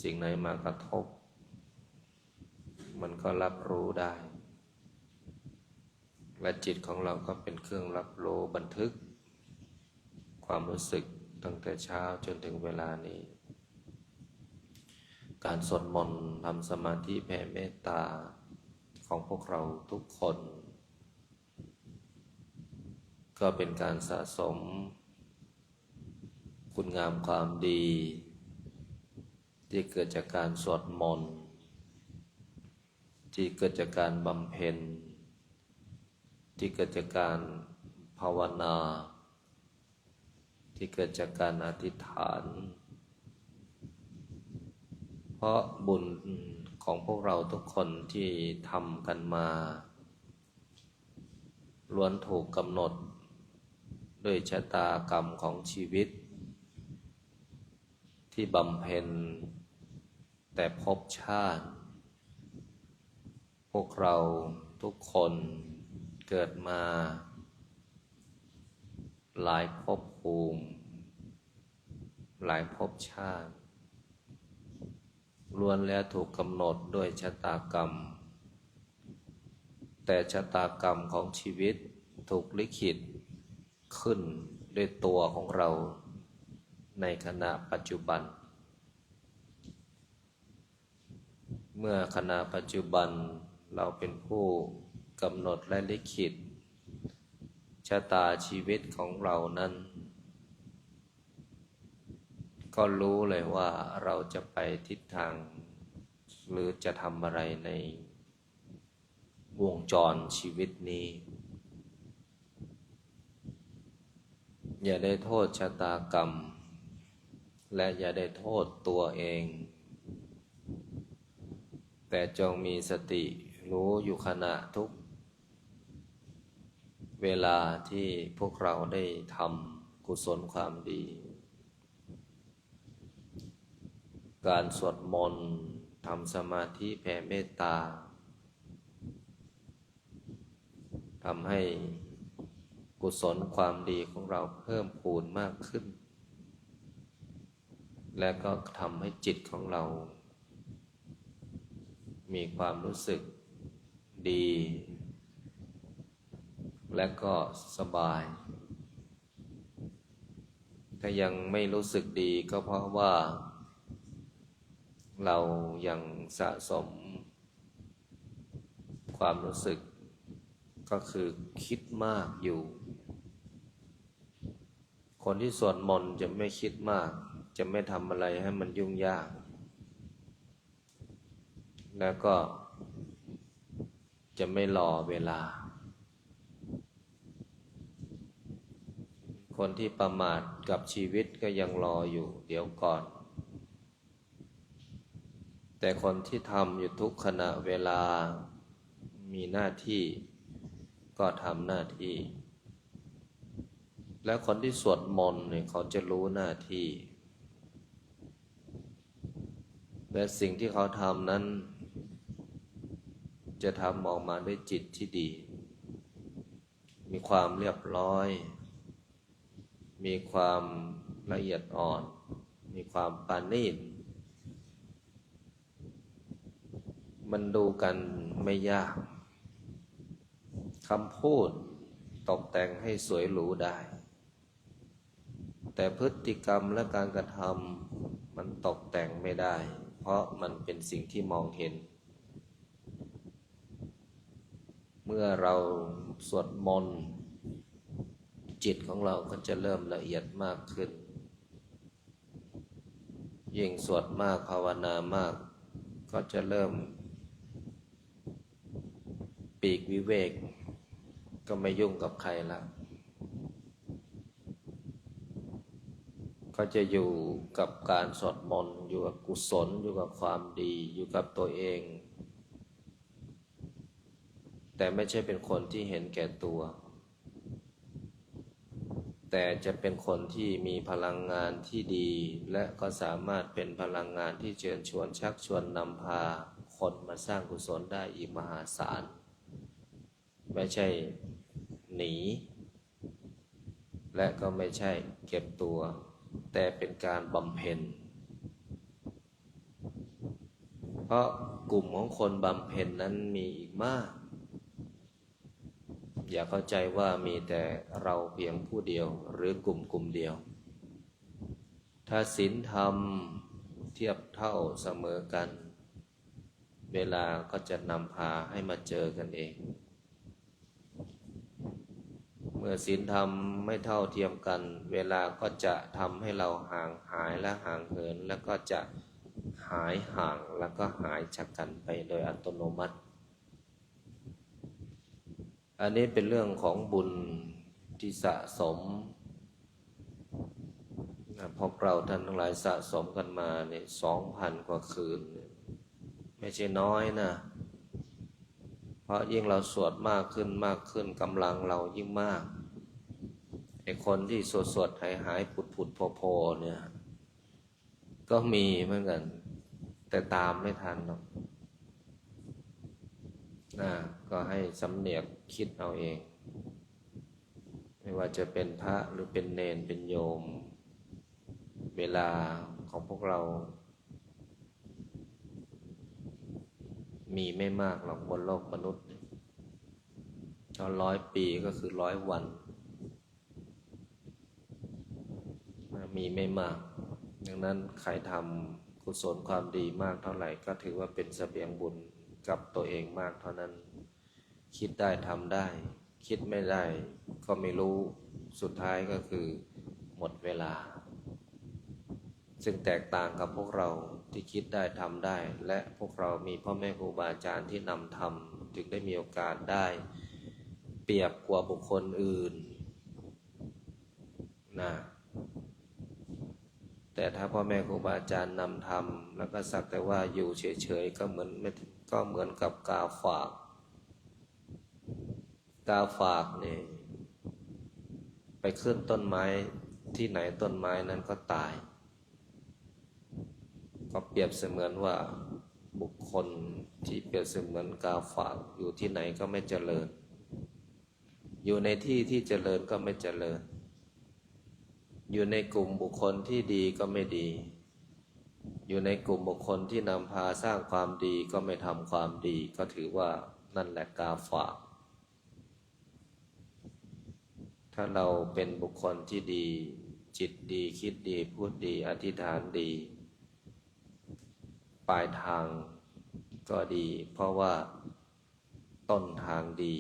Speaker 3: สิ่งไหนมากระทบมันก็รับรู้ได้และจิตของเราก็เป็นเครื่องรับรู้บันทึกความรู้สึกตั้งแต่เช้าจนถึงเวลานี้การสวดมนต์ทำสมาธิแผ่เมตตาของพวกเราทุกคนก็เป็นการสะสมคุณงามความดีที่เกิดจากการสวดมนต์ที่เกิดจากการบำเพ็ญที่เกิดจากการภาวนาที่เกิดจากการอธิษฐานเพราะบุญของพวกเราทุกคนที่ทำกันมาล้วนถูกกำหนดด้วยชะตากรรมของชีวิตที่บำเพ็ญแต่ภพชาติพวกเราทุกคนเกิดมาหลายภพภูมิหลายภพชาติล้วนแล้วถูกกำหนดด้วยชะตากรรมแต่ชะตากรรมของชีวิตถูกลิขิตขึ้นด้วยตัวของเราในขณะปัจจุบันเมื่อขณะปัจจุบันเราเป็นผู้กำหนดและลิขิตชะตาชีวิตของเรานั้นก็รู้เลยว่าเราจะไปทิศทางหรือจะทำอะไรในวงจรชีวิตนี้อย่าได้โทษชะตากรรมและอย่าได้โทษตัวเองแต่จงมีสติรู้อยู่ขณะทุกเวลาที่พวกเราได้ทำกุศลความดีการสวดมนต์ทำสมาธิแผ่เมตตาทำให้กุศลความดีของเราเพิ่มพูนมากขึ้นและก็ทำให้จิตของเรามีความรู้สึกดีและก็สบายถ้ายังไม่รู้สึกดีก็เพราะว่าเรายังสะสมความรู้สึกก็คือคิดมากอยู่คนที่สวดมนต์จะไม่คิดมากจะไม่ทำอะไรให้มันยุ่งยากแล้วก็จะไม่รอเวลาคนที่ประมาทกับชีวิตก็ยังรออยู่เดี๋ยวก่อนแต่คนที่ทำอยู่ทุกขณะเวลามีหน้าที่ก็ทำหน้าที่และคนที่สวดมนต์เนี่ยเขาจะรู้หน้าที่และสิ่งที่เขาทำนั้นจะทำออกมาด้วยจิตที่ดีมีความเรียบร้อยมีความละเอียดอ่อนมีความปราณีตมันดูกันไม่ยากคำพูดตกแต่งให้สวยหรูได้แต่พฤติกรรมและการกระทำมันตกแต่งไม่ได้เพราะมันเป็นสิ่งที่มองเห็นเมื่อเราสวดมนต์จิตของเราก็จะเริ่มละเอียดมากขึ้นยิ่งสวดมากภาวนามากก็จะเริ่มปีกวิเวกก็ไม่ยุ่งกับใครละก็จะอยู่กับการสวดมนต์อยู่กับกุศลอยู่กับความดีอยู่กับตัวเองแต่ไม่ใช่เป็นคนที่เห็นแก่ตัวแต่จะเป็นคนที่มีพลังงานที่ดีและก็สามารถเป็นพลังงานที่เชิญชวนชักชวนนำพา คนมาสร้างกุศลได้อีกมหาศาลไม่ใช่หนีและก็ไม่ใช่เก็บตัวแต่เป็นการบำเพ็ญเพราะกลุ่มของคนบำเพ็ญนั้นมีอีกมากอย่าเข้าใจว่ามีแต่เราเพียงผู้เดียวหรือกลุ่มเดียวถ้าศีลธรรมเทียบเท่าเสมอกันเวลาก็จะนำพาให้มาเจอกันเองเมื่อศีลธรรมไม่เท่าเทียมกันเวลาก็จะทำให้เราห่างหายและห่างเหินแล้วก็จะหายห่างแล้วก็หายจากกันไปโดยอัตโนมัติอันนี้เป็นเรื่องของบุญที่สะสมพวกเราท่านทั้งหลายสะสมกันมาเนี่ย2,000 กว่าคืนไม่ใช่น้อยนะเพราะยิ่งเราสวดมากขึ้นกำลังเรายิ่งมากไอ้คนที่สวดหายผุดโผล่เนี่ยก็มีเหมือนกันแต่ตามไม่ทันหรอกก็ให้สำเนียกคิดเอาเองไม่ว่าจะเป็นพระหรือเป็นเณรเป็นโยมเวลาของพวกเรามีไม่มากหรอกบนโลกมนุษย์เอา100 ปีก็คือ100 วันมีไม่มากดังนั้นใครทำกุศลความดีมากเท่าไหร่ก็ถือว่าเป็นเสบียงบุญกับตัวเองมากเท่านั้นคิดได้ทำได้คิดไม่ได้ก็ไม่รู้สุดท้ายก็คือหมดเวลาซึ่งแตกต่างกับพวกเราที่คิดได้ทำได้และพวกเรามีพ่อแม่ครูบาอาจารย์ที่นำทำจึงได้มีโอกาสได้เปรียบกว่าบุคคลอื่นนะแต่ถ้าพ่อแม่ครูบาอาจารย์นำทำแล้วก็สักแต่ว่าอยู่เฉยๆก็เหมือนกับกาฝากนี่ไปขึ้นต้นไม้ที่ไหนต้นไม้นั้นก็ตายก็เปรียบเสมือนว่าบุคคลที่เปรียบเสมือนกาฝากอยู่ที่ไหนก็ไม่เจริญอยู่ในที่ที่เจริญก็ไม่เจริญอยู่ในกลุ่มบุคคลที่ดีก็ไม่ดีอยู่ในกลุ่มบุคคลที่นำพาสร้างความดีก็ไม่ทำความดีก็ถือว่านั่นแหละกาฝากถ้าเราเป็นบุคคลที่ดีจิตดีคิดดีพูดดีอธิษฐานดีปลายทางก็ดีเพราะว่าต้นทางดี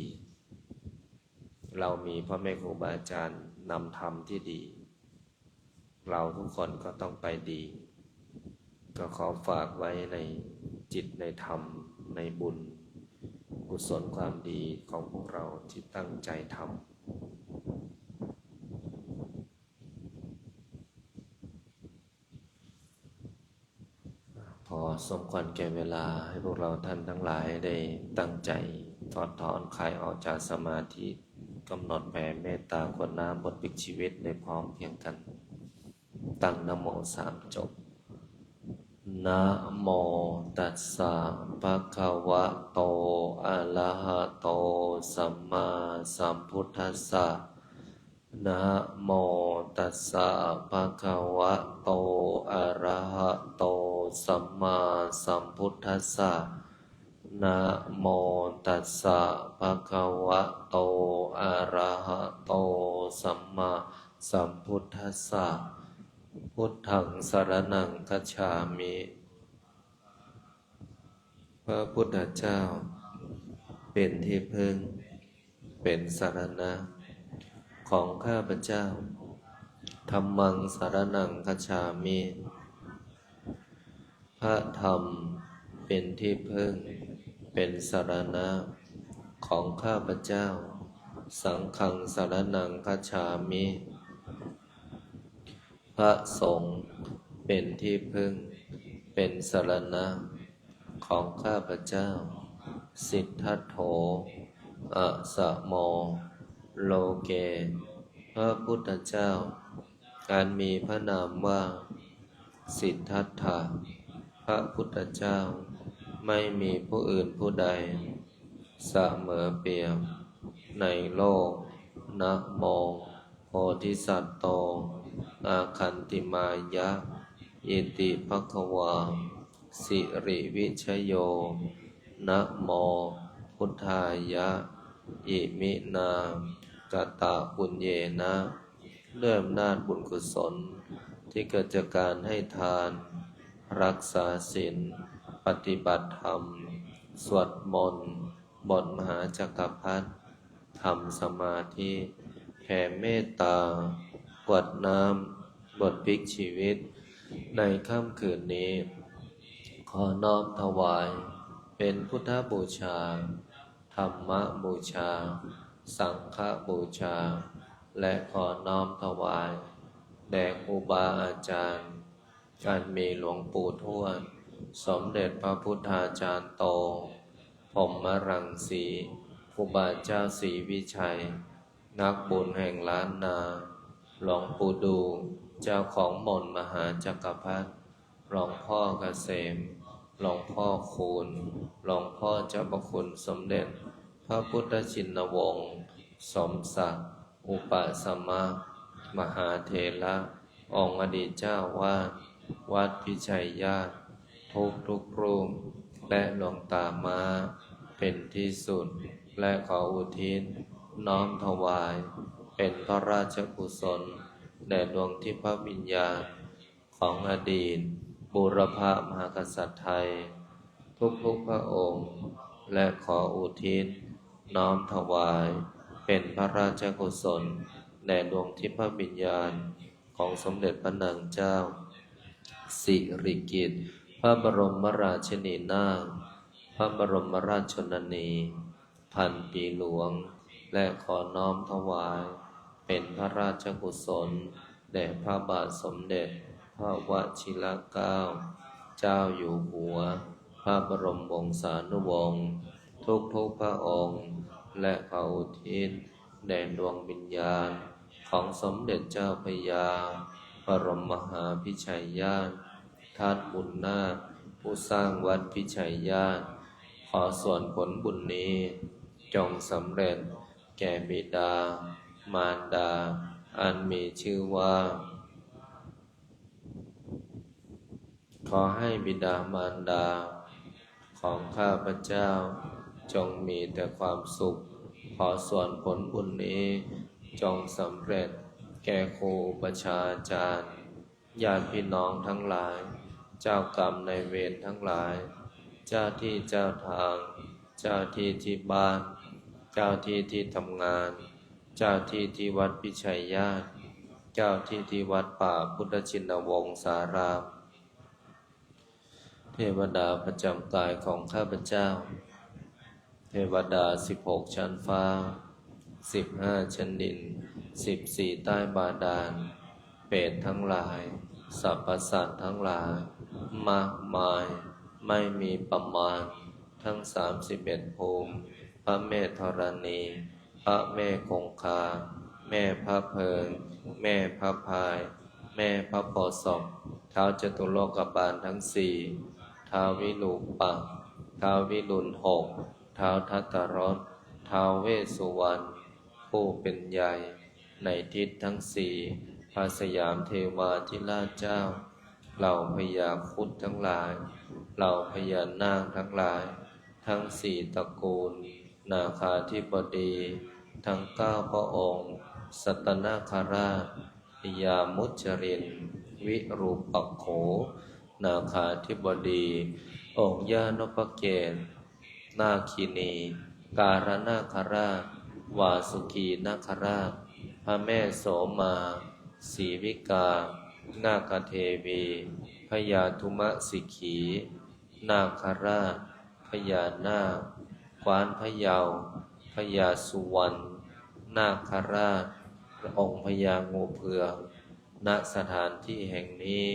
Speaker 3: เรามีพ่อแม่ครูบาอาจารย์นำธรรมที่ดีเราทุกคนก็ต้องไปดีก็ขอฝากไว้ในจิตในธรรมในบุญกุศลความดีของพวกเราที่ตั้งใจทำพอสมควรแก่เวลาให้พวกเราท่านทั้งหลายได้ตั้งใจถอดถอนคลายออกจากสมาธิกำหนดแผ่เมตตาคนน้ำบทปิกชีวิตในพร้อมเพียงกันตั้งนะโม3 จบนะโมตัสสะภะคะวะโตอะระหะโตสัมมาสัมพุทธัสสะนะโมตัสสะภะคะวะโตอะระหะโตสัมมาสัมพุทธัสสะนะโมตัสสะภะคะวะโตอะระหะโตสัมมาสัมพุทธัสสะพุทธังสรณังคัจฉามิพระพุทธเจ้าเป็นที่พึ่งเป็นสรณะของข้าพเจ้าธัมมังสรณังคัจฉามิพระธรรมเป็นที่พึ่งเป็นสรณะของข้าพเจ้าสังฆังสรณังคัจฉามิพระสงฆ์เป็นที่พึ่งเป็นสรณะของข้าพเจ้าสิทธัตโธอะสะโมโลเกพระพุทธเจ้าการมีพระนามว่าสิทธัตถะพระพุทธเจ้า ไม่มีผู้อื่นผู้ใดเสมอเปรียบในโลกนะโมโพธิสัตว์โตอาคันติมายะอิติภควาสิริวิชโยนะโมพุทธายะอิมินากตะปุญเยนะด้วยอำนาจบุญกุศลที่เกิดจากการให้ทานรักษาศีลปฏิบัติธรรมสวดมนต์บทมหาจักรพรรดิทำสมาธิแผ่เมตตากรวดน้ำบทพลิกชีวิตในค่ำคืนนี้ขอน้อมถวายเป็นพุทธบูชาธรรมบูชาสังฆบูชาและขอน้อมถวายแด่ครูบาอาจารย์การมีหลวงปู่ทวดสมเด็จพระพุทธาจารย์โตพรหมรังสีครูบาเจ้าศรีวิชัยนักบุญแห่งล้านนาหลวงปู่ดูเจ้าของมนต์มหาจักรพรรดิหลวงพ่อเกษมหลวงพ่อคูณหลวงพ่อเจ้าประคุณสมเด็จพระพุทธชินวงศ์สมศักดิ์อุปสมะมหาเถระองค์อดีตเจ้าวาดวัดพิชัยญาติทุกรูปและหลวงตามาเป็นที่สุดและขออุทิศน้อมถวายเป็นพระราชกุศลแด่ดวงทิพวิญญาณของอดีตบูรพมหากษัตริย์ไทยทุกพระองค์และขออุทิศน้อมถวายเป็นพระราชกุศลแด่ดวงทิพวิญญาณของสมเด็จพระนางเจ้าสิริกิติ์พระบรมราชินีนาถพระบรมราชชนนีพันปีหลวงและขอน้อมถวายเป็นพระราชกุศลแด่พระบาทสมเด็จพระวชิรเกล้าเจ้าอยู่หัวพระบรมวงศานุวงศ์ทุกพระองค์และขออุทิศแด่ดวงวิญญาณของสมเด็จเจ้าพระยาบรมมหาพิชัยญาติท่านบุญนาคผู้สร้างวัดพิชัยญาติขอส่วนผลบุญนี้จงสำเร็จแก่บิดามารดาอันมีชื่อว่าขอให้บิดามารดาของข้าพเจ้าจงมีแต่ความสุขขอส่วนผลบุญนี้จงสำเร็จแก่ครูอุปัชฌาย์อาจารย์ญาติพี่น้องทั้งหลายเจ้ากรรมนายเวรทั้งหลายเจ้าที่เจ้าทางเจ้าที่ที่บ้านเจ้าที่ที่ทำงานเจ้าที่ที่วัดพิชัยญาติเจ้าที่ที่วัดป่าพุทธชินวงศารามเทวดาประจำกายของข้าพเจ้าเทวดา16ชั้นฟ้า15ชั้นดิน14ใต้บาดาลเปรตทั้งหลายสรรพสัตว์ทั้งหลายมากมายไม่มีประมาณทั้ง31ภูมิพระแม่ธรณีพระแม่คงคาแม่พระเพิงแม่พระพายแม่พระโพธิ์ศพท้าวจตุโลกบาลทั้งสี่ท้าววิรูปักษ์ท้าววิรุฬหกท้าวทัตตรสท้าวเวสสุวรรณผู้เป็นใหญ่ในทิศทั้งสี่พระสยามเทวาธิราชเจ้าเหล่าพญาครุฑทั้งหลายเหล่าพญานาคทั้งหลายทั้งสี่ตระกูลนาคาธิบดีทั้ง9พระองค์สัตตนาคราชพญามุจรินวิรูปักโขนาคาธิบดีองค์ญาณพเกศนาคินีการนาคราชวาสุกีนาคราชพระแม่โสมาศรีวิกานาคเทวีพญาธุมสิกขีนาคราชพญานาคกวานพะเยาพญาสุวรรณนาคราชองค์พญางูเผือกณสถานที่แห่งนี้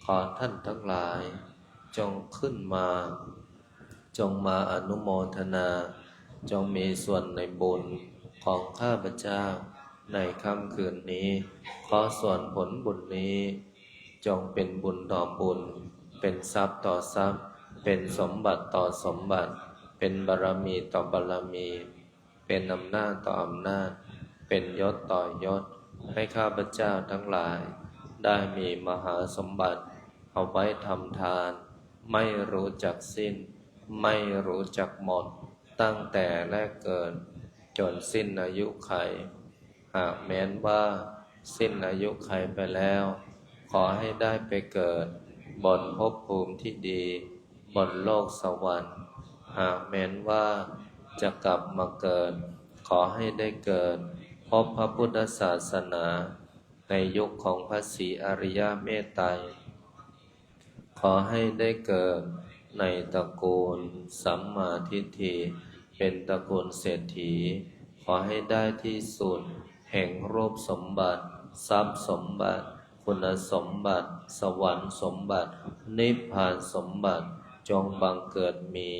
Speaker 3: ขอท่านทั้งหลายจงขึ้นมาจงมาอนุโมทนาจงมีส่วนในบุญของข้าพเจ้าในค่ำคืนนี้ขอส่วนผลบุญนี้จงเป็นบุญต่อบุญเป็นทรัพย์ต่อทรัพย์ เป็นสมบัติต่อสมบัติ เป็นบารมีต่อบารมี เป็นอำนาจต่ออำนาจ เป็นยศต่อยศ ให้ข้าพเจ้าทั้งหลาย ได้มีมหาสมบัติเอาไว้ทำทาน ไม่รู้จักสิ้น ไม่รู้จักหมด ตั้งแต่แรกเกิดจนสิ้นอายุไข หากแม้นว่าสิ้นอายุไขไปแล้ว ขอให้ได้ไปเกิดบนภพภูมิที่ดี บนโลกสวรรค์ หากแม้นว่าจะกลับมาเกิด ขอให้ได้เกิดพบพระพุทธศาสนา ในยุคของพระศรีอริยเมตไตร ขอให้ได้เกิดในตระกูลสัมมาทิฏฐิ เป็นตระกูลเศรษฐี ขอให้ได้ที่สุดแห่งรูปสมบัติ ทรัพย์สมบัติ คุณสมบัติ สวรรค์สมบัติ นิพพานสมบัติ จงบังเกิดมี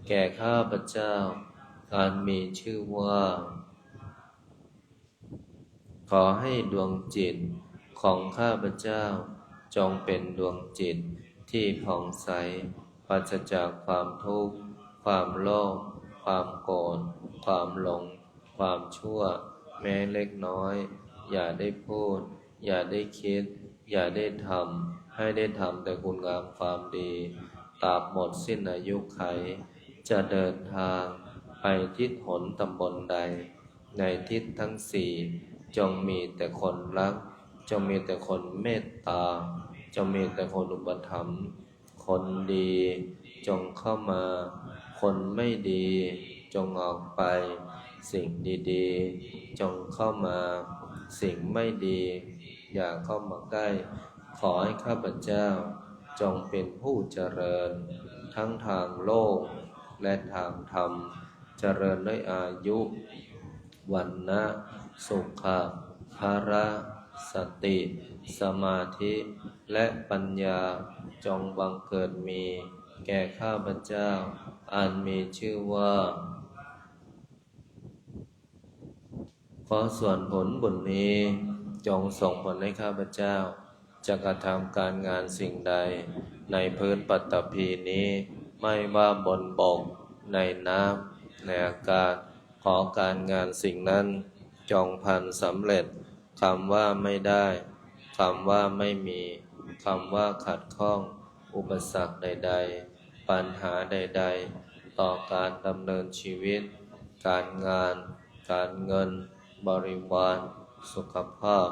Speaker 3: แก่ข้าพเจ้า การมีชื่อว่า ขอให้ดวงจิตของข้าพเจ้า จงเป็นดวงจิตที่ผ่องใส ปราศจากความทุกข์ ความโลภ ความโกรธ ความหลง ความชั่ว แม้เล็กน้อย อย่าได้พูด อย่าได้คิด อย่าได้ทำ ให้ได้ทำแต่คุณงามความดีตราบหมดสิ้นอายุไข จะเดินทางไปทิศหนตำบลใด ในทิศทั้งสี่ จงมีแต่คนรัก จงมีแต่คนเมตตา จงมีแต่คนอุปถัมภ์ คนดีจงเข้ามา คนไม่ดีจงออกไป สิ่งดีๆจงเข้ามา สิ่งไม่ดีอย่าเข้ามาใกล้ ขอให้ข้าพเจ้าจงเป็นผู้เจริญ ทั้งทางโลกและทางธรรม เจริญด้วยอายุ วันนะสุขะภระสติ สมาธิ และปัญญาจงบังเกิดมี แก่ข้าพเจ้า อันมีชื่อว่า ขอส่วนผลบุญนี้จงส่งผลให้ข้าพเจ้า จะกระทำการงานสิ่งใด ในพื้นปัตตภีนี้ ไม่ว่าบนบก ในน้ำในอากาศ ขอการงานสิ่งนั้นจงพันสำเร็จ คำว่าไม่ได้ คำว่าไม่มี คำว่าขัดข้อง อุปสรรคใดๆ ปัญหาใดๆ ต่อการดำเนินชีวิต การงาน การเงิน บริวาร สุขภาพ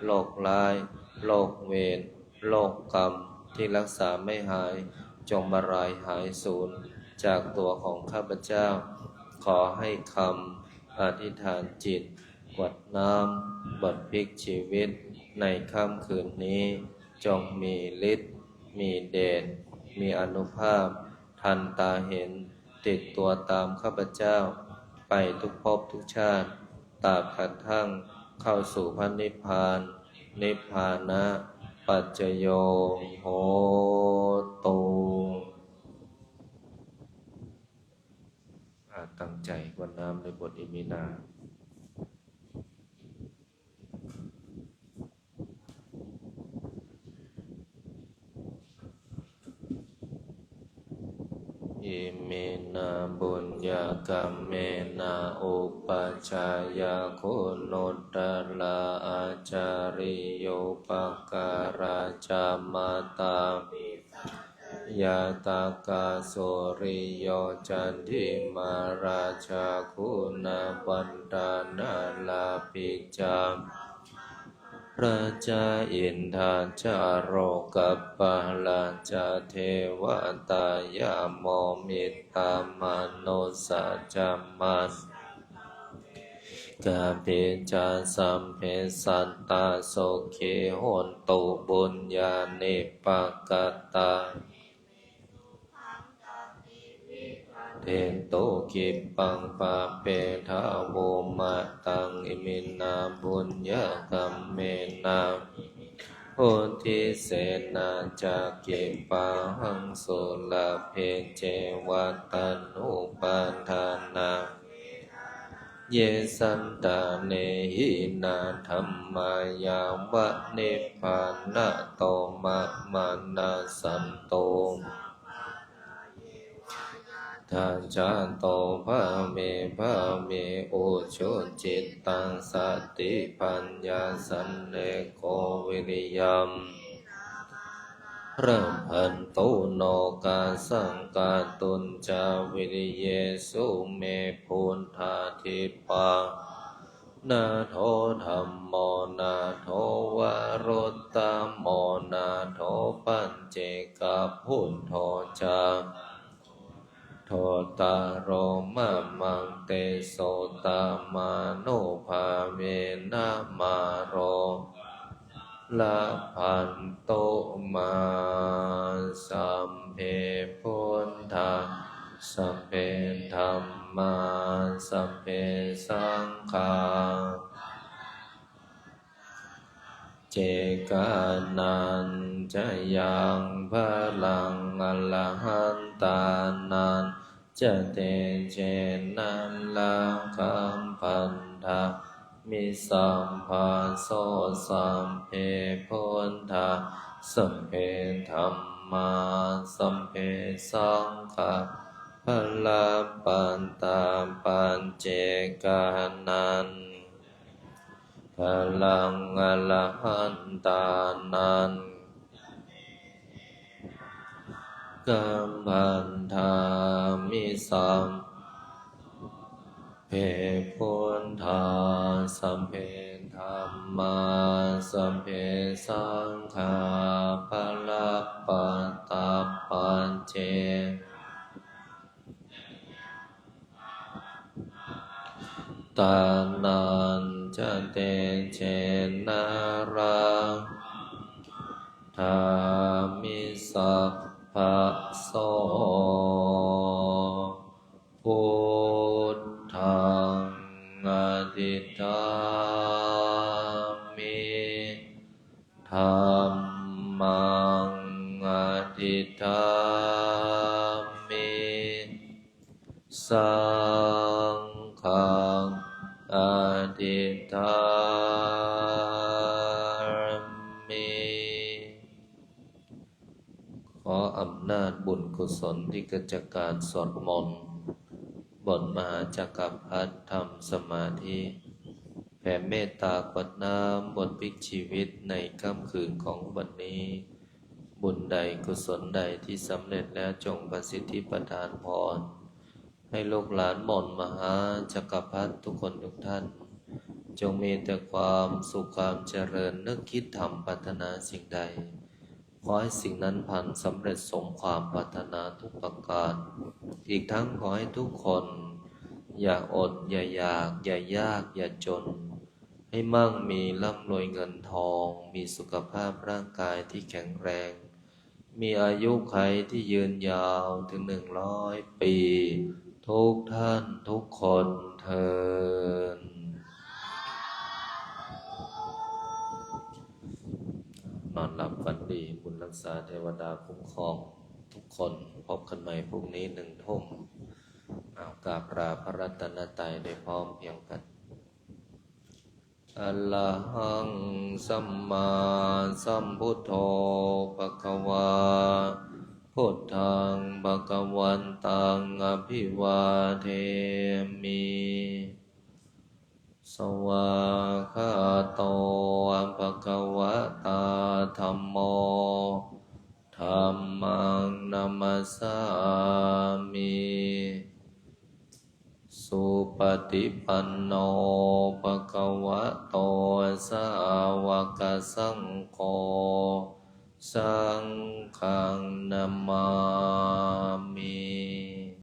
Speaker 3: โรคร้าย โรคเวร โรคกรรม ที่รักษาไม่หาย จงมาลายหายสูญจากตัวของข้าพเจ้า ขอให้คำอธิษฐานจิตกรวดน้ำบทพลิกชีวิต ในค่ำคืนนี้ จงมีฤทธิ์ มีเดช มีอานุภาพ ทันตาเห็น ติดตัวตามข้าพเจ้า ไปทุกภพทุกชาติ ตราบกระทั่งเข้าสู่พระนิพพาน นิพพานะ ปัจจโยโหตุตั้งใจกรวดน้ำในบทอิมินา อิมินาบุญญากรรมเมนาอุปัชฌายาคุณุตตลาอาจาริโยปการาจามาตายาตากาโสริโยจันทิมาราชาคุณาปันตานาลาภิจามพระเจ้าอินทาจาโรกัปปะลาจาเทวตายาโมมิตามโนสัจจมัสกาปิจาสัมเพสัตตาโสเคหนตุบุญญาณิปกตาเทโตกิปังปะเปทาโวมะตังอิมินาบุญญากรรมเมนาโพธิเสนาจักขิปะหังสุลาเพเจวัตานุปาทานาเยสันตาเนหินาธัมมายาวะนิพพานะโตมะมานาสันโต ทาจาโตภะเมภะเมโอชุจิตตังสติปัญญาสันเลโกวิริยัมเริ่มพันตุโนกาสังกาตุนจาวิริเยสุเมพุนธาทิปานาโทธัมโมนาโทวรุตตโมนาโทปัญเจกพุทโธจาโทตาโรมะมังเตโสตามาโนภาเวนะมาโรละพันโตมาสัมเพพุทธาสัมเพธัมมาสัมเพสังฆาเจกานันจะยังพลังอรหันตานันจะเตเจนันละคัมพันธามิสัมภาโสสัมเพพุทธาสัมเพธัมมาสัมเพสังฆาพละปันตาปัญเจกานันพลังอรหันตานันกัมพันธามิสัมเพพุทธาสัมเพธัมมาสัมเพสังฆาพละปันตาปัญเจตานันจะเตเจนาราธามิสัพพะโสพุทธังอธิษฐามิธัมมังอธิษฐามิสังฆังอธิษฐามิขออำนาจบุญกุศลที่เกิดจากการสวดมนต์บทมหาจักรพรรดิธรรมสมาธิแผ่เมตตากวดน้ำบทพลิกชีวิตในค่ำคืนของวันนี้บุญใดกุศลใดที่สำเร็จแล้วจงประสิทธิประทานพรให้ลูกหลานหม่อมมหาจักรพรรดิทุกคนทุกท่านจงมีแต่ความสุขความเจริญนึกคิดทำปรารถนาสิ่งใดขอให้สิ่งนั้นพันสำเร็จสมความปรารถนาทุกประการอีกทั้งขอให้ทุกคนอย่าอดอย่าอยากอย่ายากอย่าจนให้มั่งมีร่ำรวยเงินทองมีสุขภาพร่างกายที่แข็งแรงมีอายุขัยที่ยืนยาวถึง100 ปีทุกท่านทุกคนเทอญนอนหลับฝันดีบุญรักษาเทวดาคุ้มครองทุกคนพบกันใหม่พรุ่งนี้1 ทุ่มกราบลาพระรัตนตรัยได้พร้อมเพียงกันอะระหังสัมมาสัมพุทโธภคะวาพุทธังภะคะวันตังอภิวาเทมิสวากขาโตภะคะวะตาธัมโมธัมมังนัมมัสสามิสุปฏิปันโนภะคะวะโตสาวกสังโฆสังฆังนามามิ